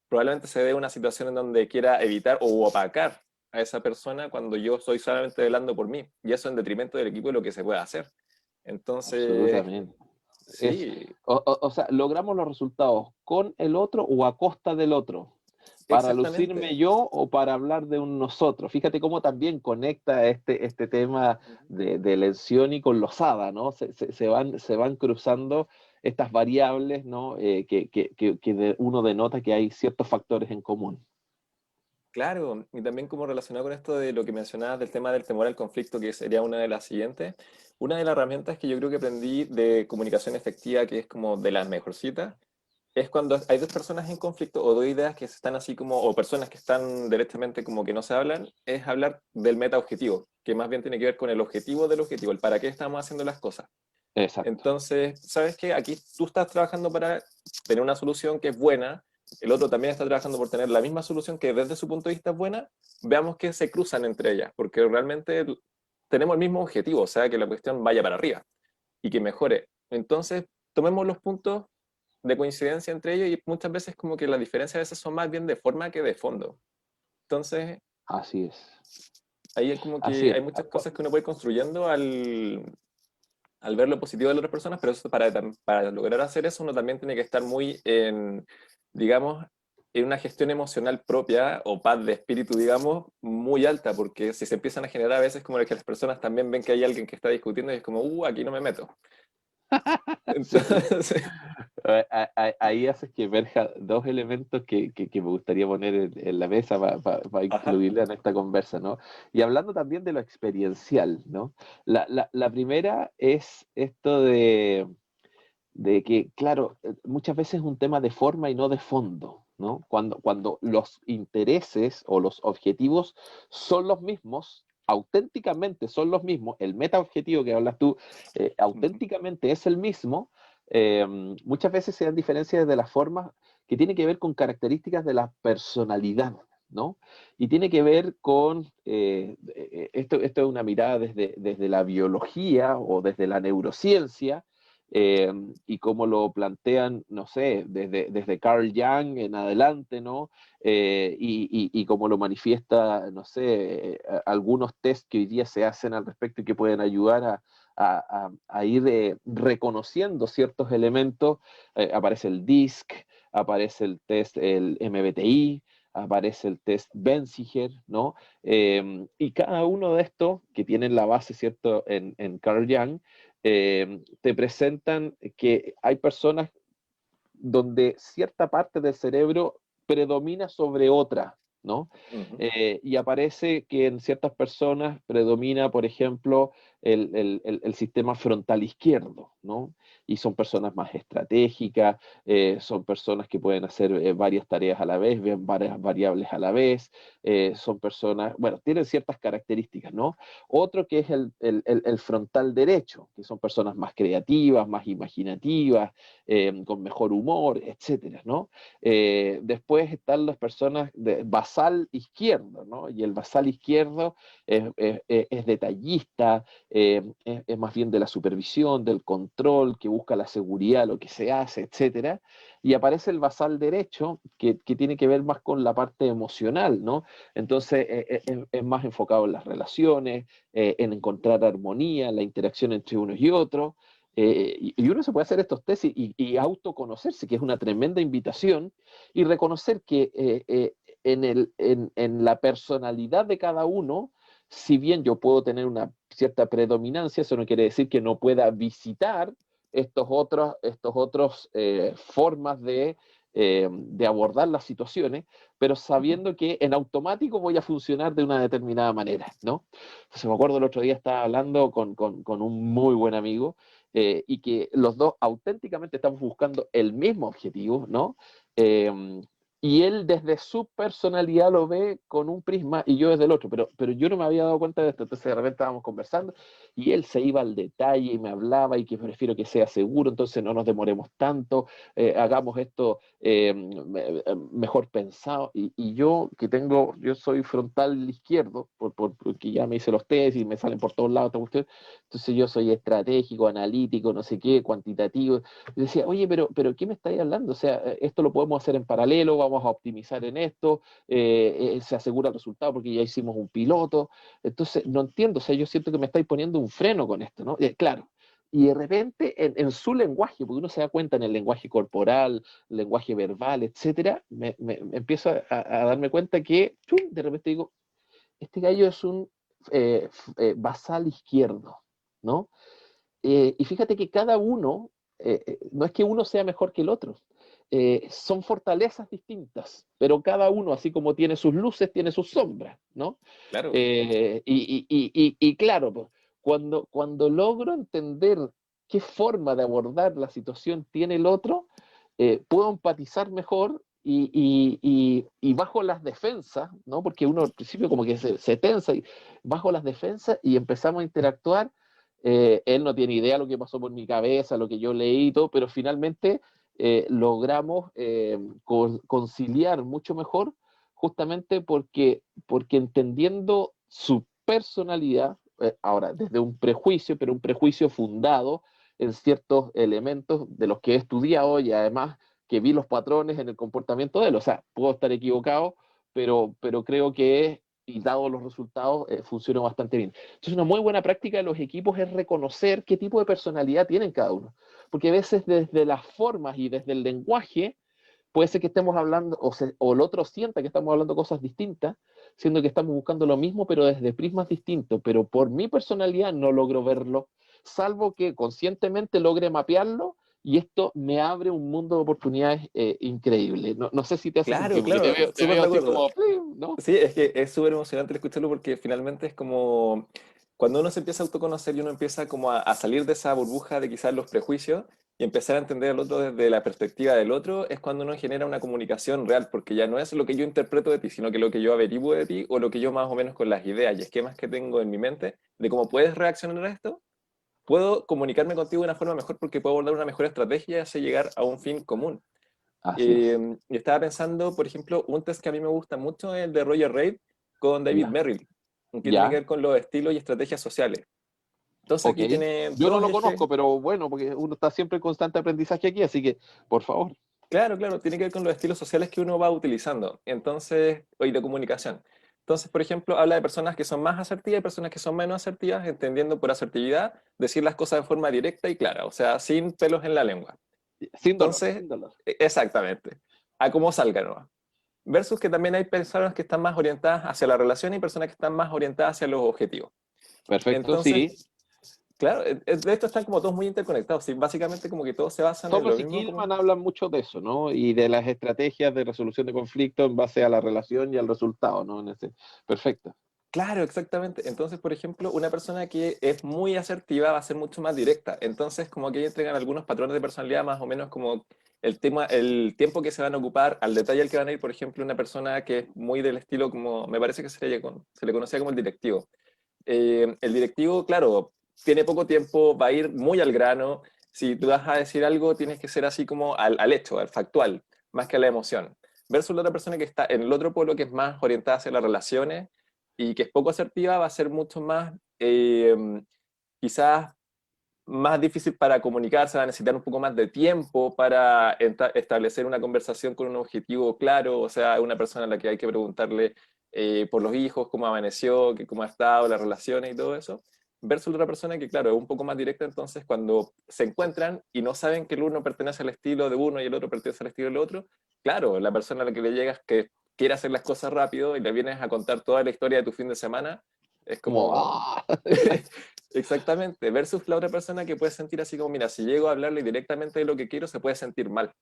probablemente se dé una situación en donde quiera evitar o opacar a esa persona cuando yo estoy solamente velando por mí. Y eso en detrimento del equipo y lo que se puede hacer. Entonces, Absolutamente. Es, sí, o sea, logramos los resultados con el otro o a costa del otro, para lucirme exactamente. yo o para hablar de un nosotros. Fíjate cómo también conecta este tema de Lencioni con Losada, ¿no? Se van cruzando estas variables, ¿no? Uno denota que hay ciertos factores en común. Claro, y también como relacionado con esto de lo que mencionabas del tema del temor al conflicto, que sería una de las siguientes, una de las herramientas que yo creo que aprendí de comunicación efectiva, que es como de las mejorcitas, es cuando hay dos personas en conflicto o dos ideas que están así como, o personas que están directamente como que no se hablan, es hablar del meta objetivo, que más bien tiene que ver con el objetivo del objetivo, el para qué estamos haciendo las cosas. Exacto. Entonces, ¿sabes qué? Aquí tú estás trabajando para tener una solución que es buena, el otro también está trabajando por tener la misma solución que desde su punto de vista es buena, veamos que se cruzan entre ellas, porque realmente tenemos el mismo objetivo, o sea, que la cuestión vaya para arriba y que mejore. Entonces, tomemos los puntos de coincidencia entre ellos y muchas veces como que las diferencias a veces son más bien de forma que de fondo. Entonces, Así es. ahí es como Así que es. hay muchas cosas que uno puede ir construyendo al ver lo positivo de las otras personas, pero eso, para lograr hacer eso uno también tiene que estar muy en, digamos, en una gestión emocional propia o paz de espíritu, digamos, muy alta, porque si se empiezan a generar a veces como que las personas también ven que hay alguien que está discutiendo y es como, aquí no me meto. Sí. Entonces, Ahí haces que emerja dos elementos que me gustaría poner en la mesa para ajá, incluirla en esta conversa, ¿no? Y hablando también de lo experiencial, ¿no? La primera es esto de que, claro, muchas veces es un tema de forma y no de fondo, ¿no? Cuando los intereses o los objetivos son los mismos, auténticamente son los mismos, el meta objetivo que hablas tú, auténticamente es el mismo, muchas veces se dan diferencias de las formas que tiene que ver con características de la personalidad, ¿no? Y tiene que ver con, esto es una mirada desde la biología o desde la neurociencia, y cómo lo plantean, no sé, desde Carl Jung en adelante, ¿no? Y cómo lo manifiesta, no sé, algunos test que hoy día se hacen al respecto y que pueden ayudar a ir reconociendo ciertos elementos. Aparece el DISC, aparece el test, el MBTI, aparece el test Benziger, ¿no? Y cada uno de estos, que tienen la base, ¿cierto?, en Carl Jung, te presentan que hay personas donde cierta parte del cerebro predomina sobre otra, ¿no? ujú, Y aparece que en ciertas personas predomina, por ejemplo, el sistema frontal izquierdo, ¿no? Y son personas más estratégicas, son personas que pueden hacer varias tareas a la vez, ven varias variables a la vez, son personas, bueno, tienen ciertas características, ¿no? Otro que es el frontal derecho, que son personas más creativas, más imaginativas, con mejor humor, etcétera, ¿no? Después están las personas de basal izquierdo, ¿no? Y el basal izquierdo es detallista, es más bien de la supervisión, del control, que busca la seguridad, lo que se hace, etcétera. Y aparece el basal derecho, que tiene que ver más con la parte emocional, ¿no? Entonces es más enfocado en las relaciones, en encontrar armonía, la interacción entre unos y otros. Y uno se puede hacer estos test y autoconocerse, que es una tremenda invitación, y reconocer que en la personalidad de cada uno, si bien yo puedo tener una cierta predominancia, eso no quiere decir que no pueda visitar estos otros formas de abordar las situaciones, pero ujú. sabiendo que en automático voy a funcionar de una determinada manera, ¿no? Entonces me acuerdo el otro día estaba hablando con un muy buen amigo, y que los dos auténticamente estamos buscando el mismo objetivo, ¿no? y él desde su personalidad lo ve con un prisma y yo desde el otro, pero yo no me había dado cuenta de esto, entonces de repente estábamos conversando y él se iba al detalle y me hablaba y que prefiero que sea seguro, entonces no nos demoremos tanto, hagamos esto mejor pensado, y yo que yo soy frontal izquierdo, porque ya me hice los test y me salen por todos lados, entonces yo soy estratégico, analítico, no sé qué, cuantitativo, y decía, oye, pero ¿qué me estáis hablando? O sea, esto lo podemos hacer en paralelo, vamos a optimizar en esto, se asegura el resultado porque ya hicimos un piloto. Entonces, no entiendo, o sea, yo siento que me estáis poniendo un freno con esto, ¿no? Claro. Y de repente, en su lenguaje, porque uno se da cuenta en el lenguaje corporal, lenguaje verbal, etcétera, me empiezo a darme cuenta que, chum, de repente digo, este gallo es un basal izquierdo, ¿no? Y fíjate que cada uno, no es que uno sea mejor que el otro, son fortalezas distintas, pero cada uno, así como tiene sus luces, tiene sus sombras, ¿no? Claro, Y claro, pues, cuando logro entender qué forma de abordar la situación tiene el otro, puedo empatizar mejor y bajo las defensas, ¿no? Porque uno al principio como que se tensa, y bajo las defensas y empezamos a interactuar. Él no tiene idea lo que pasó por mi cabeza, lo que yo leí y todo, pero finalmente logramos conciliar mucho mejor, justamente porque entendiendo su personalidad, ahora desde un prejuicio, pero un prejuicio fundado en ciertos elementos de los que he estudiado y además que vi los patrones en el comportamiento de él. O sea, puedo estar equivocado, pero creo que, y dado los resultados, funciona bastante bien. Entonces, una muy buena práctica de los equipos es reconocer qué tipo de personalidad tienen cada uno. Porque a veces desde las formas y desde el lenguaje, puede ser que estemos hablando, o el otro sienta que estamos hablando cosas distintas, siendo que estamos buscando lo mismo, pero desde prismas distintos. Pero por mi personalidad no logro verlo, salvo que conscientemente logre mapearlo, y esto me abre un mundo de oportunidades increíble. No sé si te hace claro, sentido, porque te claro, veo, te súper veo de así acuerdo. como, ¿no? Sí, es que es súper emocionante escucharlo porque finalmente es como cuando uno se empieza a autoconocer y uno empieza como a salir de esa burbuja de quizás los prejuicios y empezar a entender al otro desde la perspectiva del otro, es cuando uno genera una comunicación real, porque ya no es lo que yo interpreto de ti, sino que lo que yo averiguo de ti o lo que yo más o menos con las ideas y esquemas que tengo en mi mente de cómo puedes reaccionar a esto, puedo comunicarme contigo de una forma mejor porque puedo abordar una mejor estrategia y así llegar a un fin común. Así es. Y estaba pensando, por ejemplo, un test que a mí me gusta mucho es el de Roger Reid con David Ya, Merrill, que tiene que ya, ver con los estilos y estrategias sociales. Entonces ok. aquí tiene Yo no dos lo ejes, conozco, pero bueno, porque uno está siempre en constante aprendizaje aquí, así que, por favor. claro, claro, tiene que ver con los estilos sociales que uno va utilizando. Entonces, y de comunicación. Entonces, por ejemplo, habla de personas que son más asertivas y personas que son menos asertivas, entendiendo por asertividad decir las cosas de forma directa y clara, o sea, sin pelos en la lengua. Sin dolor, Entonces, sin dolor. exactamente, a cómo salga, ¿no? Versus que también hay personas que están más orientadas hacia la relación y personas que están más orientadas hacia los objetivos. Perfecto, sí. Entonces, claro, de esto están como todos muy interconectados. ¿Sí? Básicamente como que todos se basan en lo Thomas y mismo. Como... Killman hablan mucho de eso, ¿no? Y de las estrategias de resolución de conflictos en base a la relación y al resultado, ¿no? Perfecto. Claro, exactamente. Entonces, por ejemplo, una persona que es muy asertiva va a ser mucho más directa. Entonces, como que ahí entregan algunos patrones de personalidad, más o menos como el tema, el tiempo que se van a ocupar, al detalle al que van a ir, por ejemplo, una persona que es muy del estilo como, me parece que se le conocía como el directivo. El directivo, claro, tiene poco tiempo, va a ir muy al grano. Si tú vas a decir algo, tienes que ser así como al hecho, al factual, más que a la emoción. Versus la otra persona que está en el otro polo, que es más orientada hacia las relaciones y que es poco asertiva, va a ser mucho más, quizás más difícil para comunicarse, va a necesitar un poco más de tiempo para establecer una conversación con un objetivo claro, o sea, una persona a la que hay que preguntarle por los hijos, cómo amaneció, cómo ha estado, las relaciones y todo eso, versus la otra persona que, claro, es un poco más directa, entonces cuando se encuentran y no saben que el uno pertenece al estilo de uno y el otro pertenece al estilo del otro, claro, la persona a la que le llegas que quiere hacer las cosas rápido y le vienes a contar toda la historia de tu fin de semana, es Como, como... ¡ah! Exactamente, versus la otra persona que puede sentir así como, mira, si llego a hablarle directamente de lo que quiero, se puede sentir mal.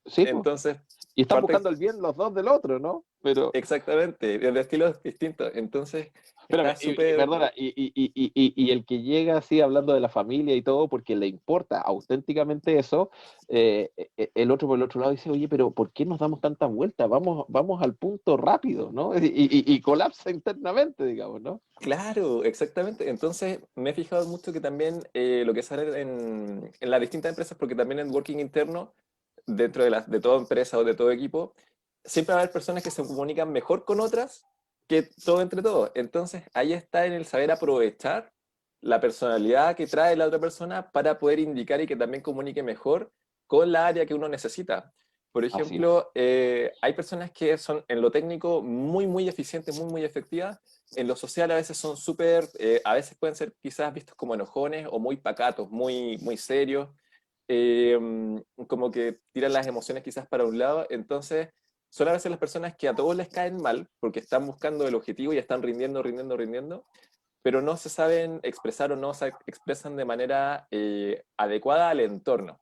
Sí, pues. Entonces, Y están parte, buscando el bien los dos del otro, ¿no? pero exactamente, de estilos distintos. Entonces, espérame, está súper... perdona, y el que llega así hablando de la familia y todo, porque le importa auténticamente eso, el otro por el otro lado dice, oye, pero ¿por qué nos damos tantas vueltas? Vamos al punto rápido, ¿no? Y colapsa internamente, digamos, ¿no? Claro, exactamente. Entonces, me he fijado mucho que también lo que sale en las distintas empresas, porque también en working interno, dentro de toda empresa o de todo equipo, siempre va a haber personas que se comunican mejor con otras que todo entre todos. Entonces, ahí está en el saber aprovechar la personalidad que trae la otra persona para poder indicar y que también comunique mejor con la área que uno necesita. Por Así es. ejemplo, hay personas que son en lo técnico muy, muy eficientes, muy, muy efectivas. En lo social a veces son súper, a veces pueden ser quizás vistos como enojones o muy pacatos, muy, muy serios, eh, como que tiran las emociones quizás para un lado. Entonces, son a veces las personas que a todos les caen mal porque están buscando el objetivo y están rindiendo, rindiendo, rindiendo, pero no se saben expresar o no se expresan de manera adecuada al entorno.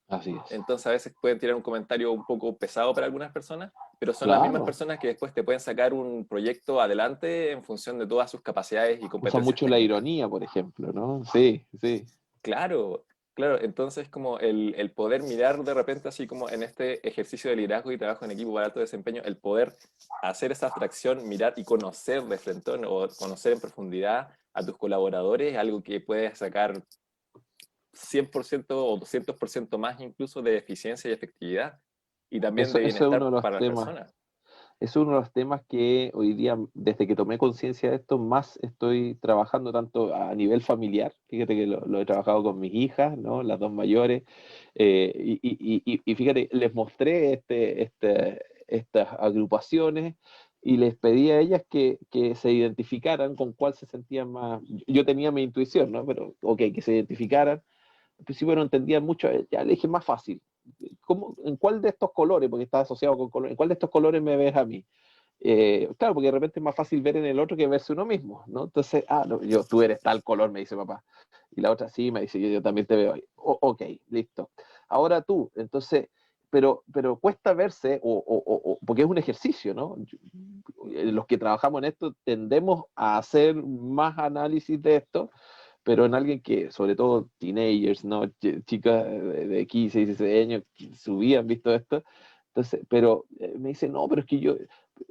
Así es. Entonces a veces pueden tirar un comentario un poco pesado para algunas personas, pero son las mismas Claro. personas que después te pueden sacar un proyecto adelante en función de todas sus capacidades y Usa competencias mucho la técnicas. ironía, por ejemplo, ¿no? Sí, sí. Claro, claro. Entonces como el poder mirar de repente así como en este ejercicio de liderazgo y trabajo en equipo para alto desempeño, el poder hacer esa abstracción, mirar y conocer de frente o conocer en profundidad a tus colaboradores, es algo que puedes sacar 100% o 200% más incluso de eficiencia y efectividad y también de Eso es uno bienestar de los para las temas. personas. Es uno de los temas que hoy día, desde que tomé conciencia de esto, más estoy trabajando tanto a nivel familiar. Fíjate que lo he trabajado con mis hijas, ¿no? Las dos mayores. Y fíjate, les mostré estas agrupaciones y les pedí a ellas que se identificaran con cuál se sentían más. Yo tenía mi intuición, ¿no? Pero, ok, que se identificaran. Al principio no entendía mucho, ya le dije más fácil. ¿En cuál de estos colores, porque está asociado con colores, en cuál de estos colores me ves a mí? Claro, porque de repente es más fácil ver en el otro que verse uno mismo, ¿no? Entonces, no, tú eres tal color, me dice papá. Y la otra sí, me dice, yo también te veo ahí. Ok, listo. Ahora tú, entonces, pero cuesta verse, porque es un ejercicio, ¿no? Los que trabajamos en esto tendemos a hacer más análisis de esto, pero en alguien que, sobre todo teenagers, ¿no? Chicas de 15, 16 años, que su vida han visto esto. Entonces, pero me dice, no, pero es que yo,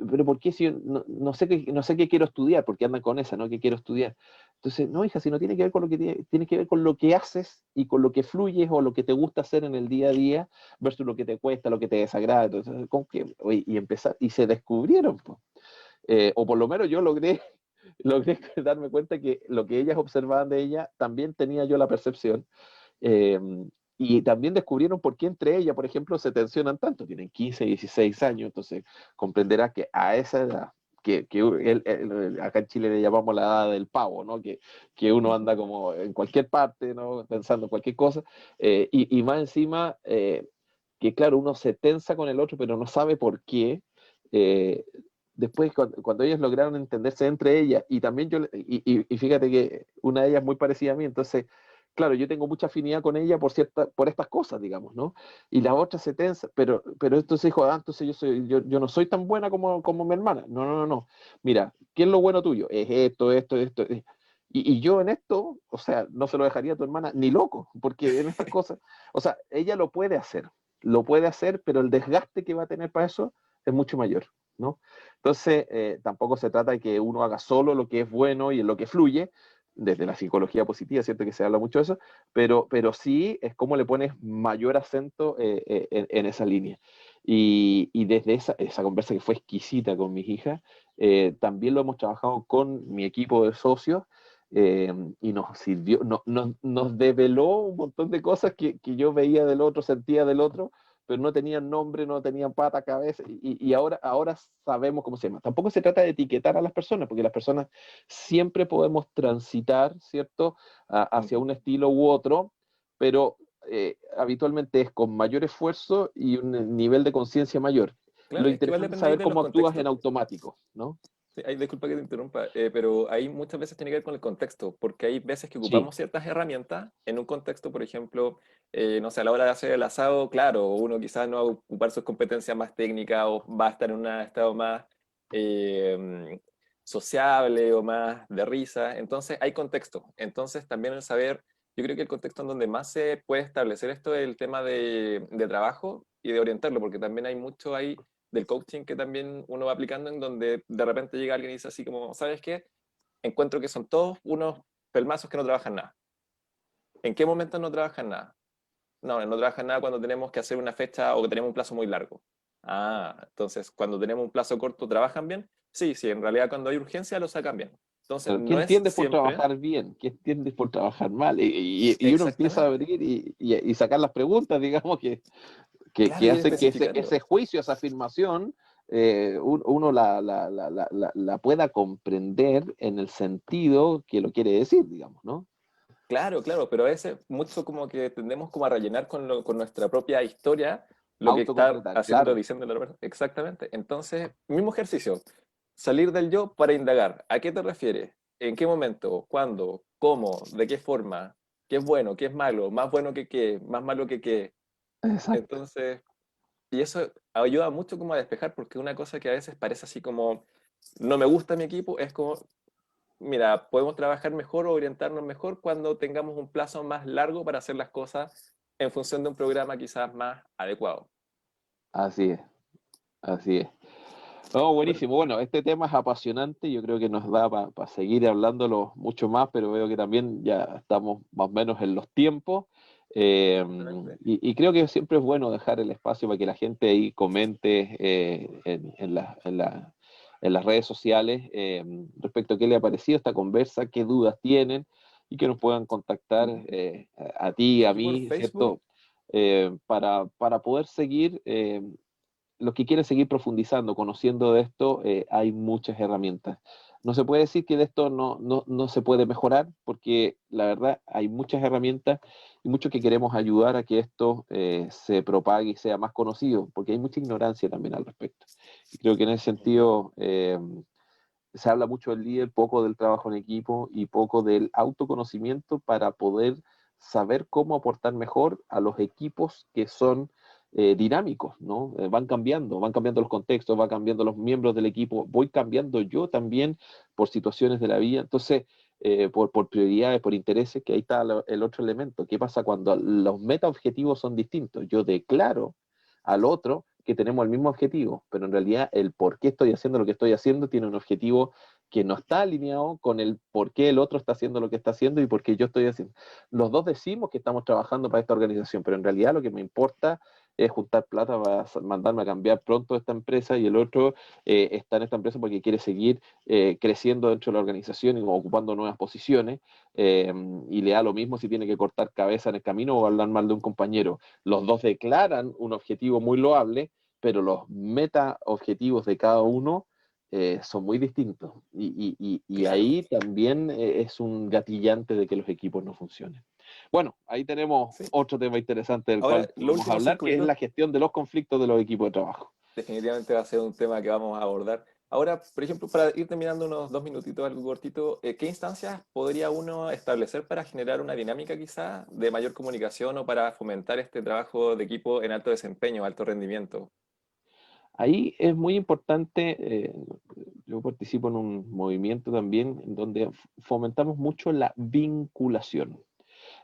pero ¿por qué si yo no sé qué quiero estudiar? Porque andan con esa, ¿no? ¿Qué quiero estudiar? Entonces, no, hija, si no tiene que ver con lo que tiene que ver con lo que haces y con lo que fluyes o lo que te gusta hacer en el día a día versus lo que te cuesta, lo que te desagrada. Entonces, ¿con qué? Oye, y empezar, y se descubrieron, pues. O por lo menos yo logré darme cuenta que lo que ellas observaban de ella, también tenía yo la percepción. eh, y también descubrieron por qué entre ellas, por ejemplo, se tensionan tanto. Tienen 15, 16 años, entonces comprenderás que a esa edad, acá en Chile le llamamos la edad del pavo, ¿no? Que uno anda como en cualquier parte, ¿no? Pensando en cualquier cosa, y más encima, que claro, uno se tensa con el otro, pero no sabe por qué. eh, Después, cuando ellos lograron entenderse entre ellas, y también y fíjate que una de ellas es muy parecida a mí, entonces, claro, yo tengo mucha afinidad con ella por estas cosas, digamos, ¿no? Y la otra se tensa, pero entonces dijo, entonces yo no soy tan buena como mi hermana. No, no, no, no. Mira, ¿qué es lo bueno tuyo? Es esto, esto, esto. Y yo en esto, o sea, no se lo dejaría a tu hermana ni loco, porque en estas cosas, o sea, ella lo puede hacer, pero el desgaste que va a tener para eso es mucho mayor, ¿no? Entonces, tampoco se trata de que uno haga solo lo que es bueno y en lo que fluye, desde la psicología positiva, ¿cierto? Que se habla mucho de eso, pero sí es como le pones mayor acento en esa línea. Y desde esa conversa que fue exquisita con mis hijas, también lo hemos trabajado con mi equipo de socios y nos sirvió, nos develó un montón de cosas que yo veía del otro, sentía del otro, pero no tenían nombre, no tenían pata, cabeza, y ahora sabemos cómo se llama. Tampoco se trata de etiquetar a las personas, porque las personas siempre podemos transitar, ¿cierto?, hacia un estilo u otro, pero habitualmente es con mayor esfuerzo y un nivel de conciencia mayor. Lo Claro, es que igual interesante es depende ahí saber de los cómo actúas en contextos. automático, ¿no? Sí, disculpa que te interrumpa, pero ahí muchas veces tiene que ver con el contexto, porque hay veces que Sí, ocupamos ciertas herramientas en un contexto, por ejemplo, no sé, a la hora de hacer el asado, claro, uno quizás no va a ocupar sus competencias más técnicas o va a estar en un estado más sociable o más de risa. Entonces hay contexto. Entonces también el saber, yo creo que el contexto en donde más se puede establecer esto es el tema de trabajo y de orientarlo, porque también hay mucho ahí del coaching que también uno va aplicando en donde de repente llega alguien y dice así como, ¿sabes qué? Encuentro que son todos unos pelmazos que no trabajan nada. ¿En qué momento no trabajan nada? No trabajan nada cuando tenemos que hacer una fecha o que tenemos un plazo muy largo. Ah, entonces cuando tenemos un plazo corto, ¿trabajan bien? Sí, sí, en realidad cuando hay urgencia lo sacan bien. Entonces Pero ¿qué no es entiendes por siempre trabajar bien? ¿Qué entiendes por trabajar mal? Y uno empieza a exactamente. abrir y sacar las preguntas, digamos, Claro, que ir hacen que ese especificando. juicio, esa afirmación, uno la pueda comprender en el sentido que lo quiere decir, digamos, ¿no? Claro, claro, pero a veces mucho como que tendemos como a rellenar con nuestra propia historia lo que está Autocompletar, haciendo, claro. diciendo la otra persona. Exactamente. Entonces, mismo ejercicio. Salir del yo para indagar. ¿A qué te refieres? ¿En qué momento? ¿Cuándo? ¿Cómo? ¿De qué forma? ¿Qué es bueno? ¿Qué es malo? ¿Más bueno que qué? ¿Más malo que qué? Exacto. Entonces, y eso ayuda mucho como a despejar, porque una cosa que a veces parece así como, no me gusta mi equipo, es como, mira, podemos trabajar mejor o orientarnos mejor cuando tengamos un plazo más largo para hacer las cosas en función de un programa quizás más adecuado. Así es, así es. No, Bueno, buenísimo. Bueno, este tema es apasionante. Yo creo que nos da para seguir hablándolo mucho más, pero veo que también ya estamos más o menos en los tiempos. Eh, excelente. y creo que siempre es bueno dejar el espacio para que la gente ahí comente en las redes sociales respecto a qué le ha parecido esta conversa, qué dudas tienen y que nos puedan contactar a ti, a Aquí por mí, Facebook, ¿cierto? Para poder seguir los que quieren seguir profundizando, conociendo de esto, hay muchas herramientas. No se puede decir que de esto no se puede mejorar, porque la verdad hay muchas herramientas y muchos que queremos ayudar a que esto se propague y sea más conocido, porque hay mucha ignorancia también al respecto. Y creo que en ese sentido se habla mucho del líder, poco del trabajo en equipo y poco del autoconocimiento para poder saber cómo aportar mejor a los equipos que son dinámicos, ¿no? Van cambiando los contextos, van cambiando los miembros del equipo, voy cambiando yo también por situaciones de la vida. Entonces, por prioridades, por intereses, que ahí está el otro elemento. ¿Qué pasa cuando los meta objetivos son distintos? Yo declaro al otro que tenemos el mismo objetivo, pero en realidad el por qué estoy haciendo lo que estoy haciendo tiene un objetivo que no está alineado con el por qué el otro está haciendo lo que está haciendo y por qué yo estoy haciendo. Los dos decimos que estamos trabajando para esta organización, pero en realidad lo que me importa es juntar plata para mandarme a cambiar pronto esta empresa y el otro está en esta empresa porque quiere seguir creciendo dentro de la organización y ocupando nuevas posiciones y le da lo mismo si tiene que cortar cabeza en el camino o hablar mal de un compañero. Los dos declaran un objetivo muy loable, pero los meta objetivos de cada uno son muy distintos. Y claro. ahí también es un gatillante de que los equipos no funcionen. Bueno, ahí tenemos Sí. otro tema interesante del Ahora, cual los podemos últimos hablar, cinco que es minutos la gestión de los conflictos de los equipos de trabajo. definitivamente va a ser un tema que vamos a abordar. Ahora, por ejemplo, para ir terminando unos 2 minutitos, algo cortito, ¿qué instancias podría uno establecer para generar una dinámica quizá de mayor comunicación o para fomentar este trabajo de equipo en alto desempeño, alto rendimiento? Ahí es muy importante, yo participo en un movimiento también en donde fomentamos mucho la vinculación.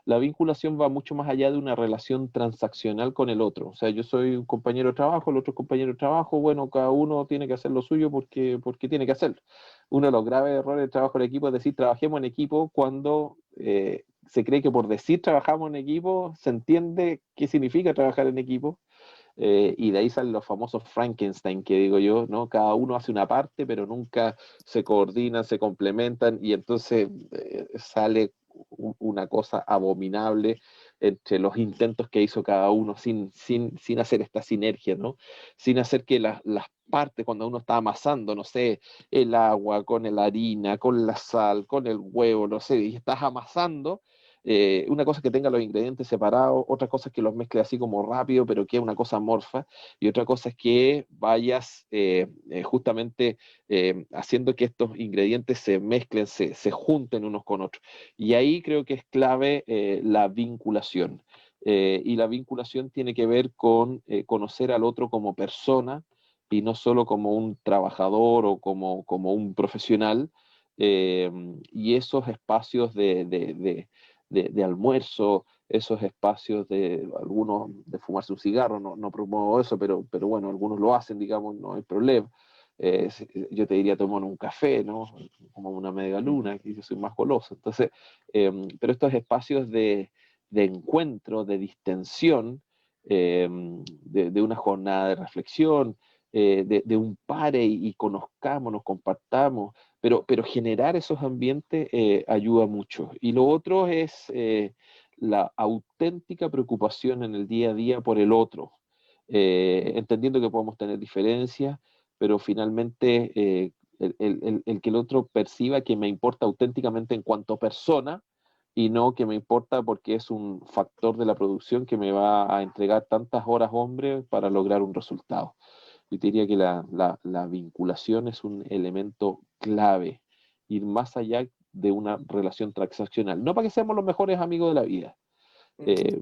La vinculación va mucho más allá de una relación transaccional con el otro. O sea, yo soy un compañero de trabajo, el otro es compañero de trabajo, bueno, cada uno tiene que hacer lo suyo porque tiene que hacerlo. Uno de los graves errores del trabajo en equipo es decir, trabajemos en equipo cuando se cree que por decir trabajamos en equipo se entiende qué significa trabajar en equipo y de ahí salen los famosos Frankenstein, que digo yo, ¿no? Cada uno hace una parte, pero nunca se coordinan, se complementan, y entonces sale una cosa abominable entre los intentos que hizo cada uno sin hacer esta sinergia, ¿no? Sin hacer que las partes, cuando uno está amasando, no sé, el agua con la harina, con la sal, con el huevo, no sé, y estás amasando, una cosa es que tenga los ingredientes separados, otra cosa es que los mezcle así como rápido, pero que es una cosa amorfa, y otra cosa es que vayas justamente haciendo que estos ingredientes se mezclen, se junten unos con otros. Y ahí creo que es clave la vinculación. Y la vinculación tiene que ver con conocer al otro como persona, y no solo como un trabajador o como un profesional. Y esos espacios de almuerzo, esos espacios de algunos de fumarse un cigarro, no promuevo eso, pero bueno, algunos lo hacen, digamos, no hay problema. Yo te diría tomar un café, ¿no? Como una media luna, y yo soy más goloso. Entonces, pero estos espacios de encuentro, de distensión, de una jornada de reflexión, de un pare y conozcámonos, compartamos, pero generar esos ambientes ayuda mucho. Y lo otro es la auténtica preocupación en el día a día por el otro, entendiendo que podemos tener diferencias, pero finalmente el que el otro perciba que me importa auténticamente en cuanto persona y no que me importa porque es un factor de la producción que me va a entregar tantas horas hombre para lograr un resultado. Yo te diría que la vinculación es un elemento clave, ir más allá de una relación transaccional. No para que seamos los mejores amigos de la vida, eh,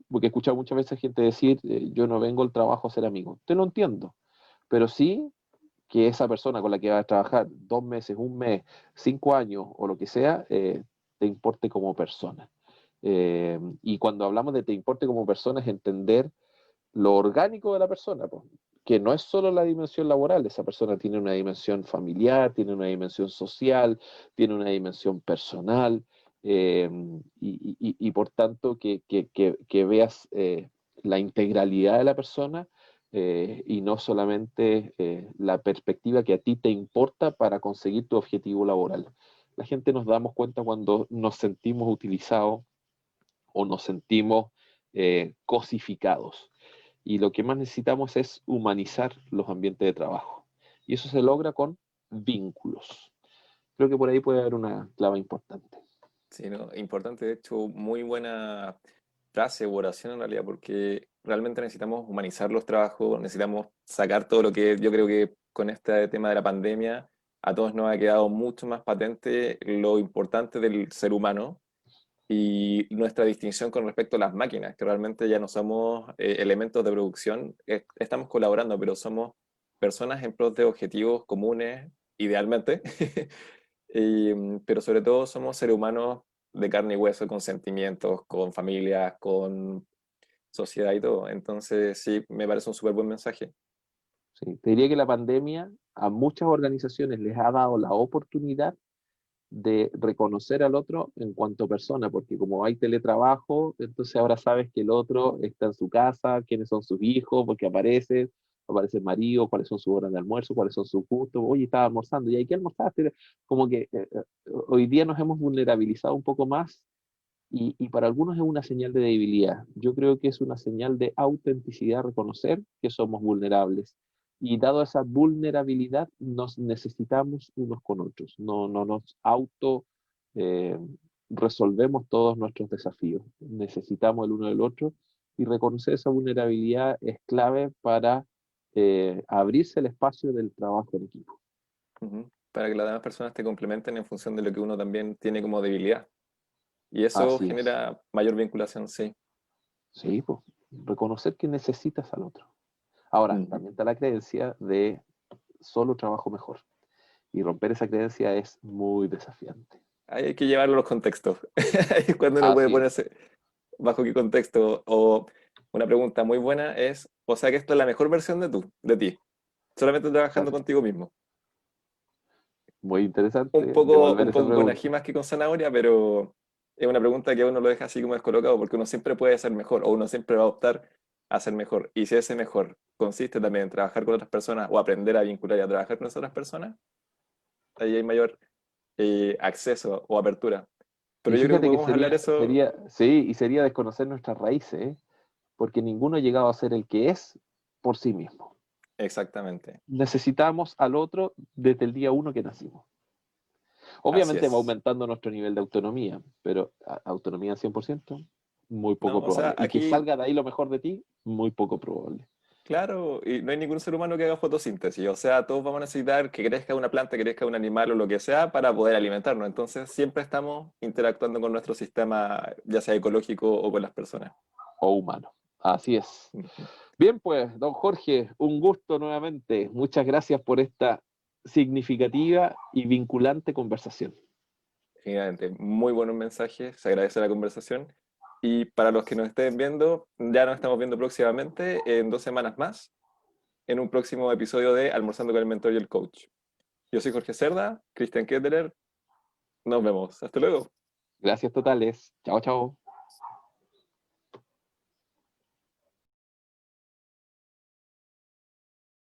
porque he escuchado muchas veces gente decir, yo no vengo al trabajo a ser amigo. Te lo entiendo, pero sí que esa persona con la que vas a trabajar 2 meses, un mes, 5 años o lo que sea, te importe como persona. Y cuando hablamos de te importe como persona es entender lo orgánico de la persona, pues, que no es solo la dimensión laboral, esa persona tiene una dimensión familiar, tiene una dimensión social, tiene una dimensión personal, eh, y por tanto que veas la integralidad de la persona y no solamente la perspectiva que a ti te importa para conseguir tu objetivo laboral. La gente nos damos cuenta cuando nos sentimos utilizados o nos sentimos cosificados. Y lo que más necesitamos es humanizar los ambientes de trabajo. Y eso se logra con vínculos. Creo que por ahí puede haber una clave importante. Sí, ¿no? Importante, de hecho, muy buena frase o oración en realidad, porque realmente necesitamos humanizar los trabajos, necesitamos sacar todo lo que yo creo que con este tema de la pandemia a todos nos ha quedado mucho más patente lo importante del ser humano y nuestra distinción con respecto a las máquinas, que realmente ya no somos elementos de producción, estamos colaborando, pero somos personas en pos de objetivos comunes, idealmente. Pero sobre todo somos seres humanos de carne y hueso, con sentimientos, con familias, con sociedad y todo. Entonces, sí, me parece un súper buen mensaje. Sí, te diría que la pandemia a muchas organizaciones les ha dado la oportunidad de reconocer al otro en cuanto persona, porque como hay teletrabajo, entonces ahora sabes que el otro está en su casa, quiénes son sus hijos, porque aparece el marido, cuáles son sus horas de almuerzo, cuáles son sus gustos, oye, estaba almorzando, ¿y hay que almorzaste? Como que hoy día nos hemos vulnerabilizado un poco más y para algunos es una señal de debilidad. Yo creo que es una señal de autenticidad reconocer que somos vulnerables. Y dado esa vulnerabilidad, nos necesitamos unos con otros. No nos auto eh, resolvemos todos nuestros desafíos. Necesitamos el uno del otro y reconocer esa vulnerabilidad es clave para abrirse el espacio del trabajo en equipo. Ujú. Para que las demás personas te complementen en función de lo que uno también tiene como debilidad. Y eso Así es. genera mayor vinculación, sí. Sí, pues, reconocer que necesitas al otro. Ahora, Ujú. también está la creencia de solo trabajo mejor. Y romper esa creencia es muy desafiante. Ahí hay que llevarlo a los contextos. Ahí es cuando uno puede Así es. ponerse bajo qué contexto. O una pregunta muy buena es, o sea que esto es la mejor versión de ti, solamente trabajando Claro. contigo mismo. Muy interesante Un devolver esa poco con ají pregunta. más que con zanahoria, pero es una pregunta que a uno lo deja así como descolocado, porque uno siempre puede ser mejor, o uno siempre va a optar a ser mejor. Y si ese mejor consiste también en trabajar con otras personas o aprender a vincular y a trabajar con esas otras personas, ahí hay mayor acceso o apertura. Pero Y yo creo que fíjate que podemos hablar eso sí, y sería desconocer nuestras raíces, ¿eh? Porque ninguno ha llegado a ser el que es por sí mismo. exactamente. Necesitamos al otro desde el día uno que nacimos. Así Obviamente va es. aumentando nuestro nivel de autonomía, pero autonomía al 100%, muy poco No, o sea, probable. Y que aquí, salga de ahí lo mejor de ti, muy poco probable. claro, y no hay ningún ser humano que haga fotosíntesis. O sea, todos vamos a necesitar que crezca una planta, que crezca un animal o lo que sea para poder alimentarnos. Entonces, siempre estamos interactuando con nuestro sistema, ya sea ecológico o con las personas. O humano. Así es. Ujú. Bien, pues, don Jorge, un gusto nuevamente. Muchas gracias por esta significativa y vinculante conversación. Gigante, muy buenos mensajes, se agradece la conversación. Y para los que nos estén viendo, ya nos estamos viendo próximamente, en 2 semanas más, en un próximo episodio de Almorzando con el Mentor y el Coach. Yo soy Jorge Cerda, Cristian Ketteler, nos vemos, hasta luego. Gracias totales. Chao, chao.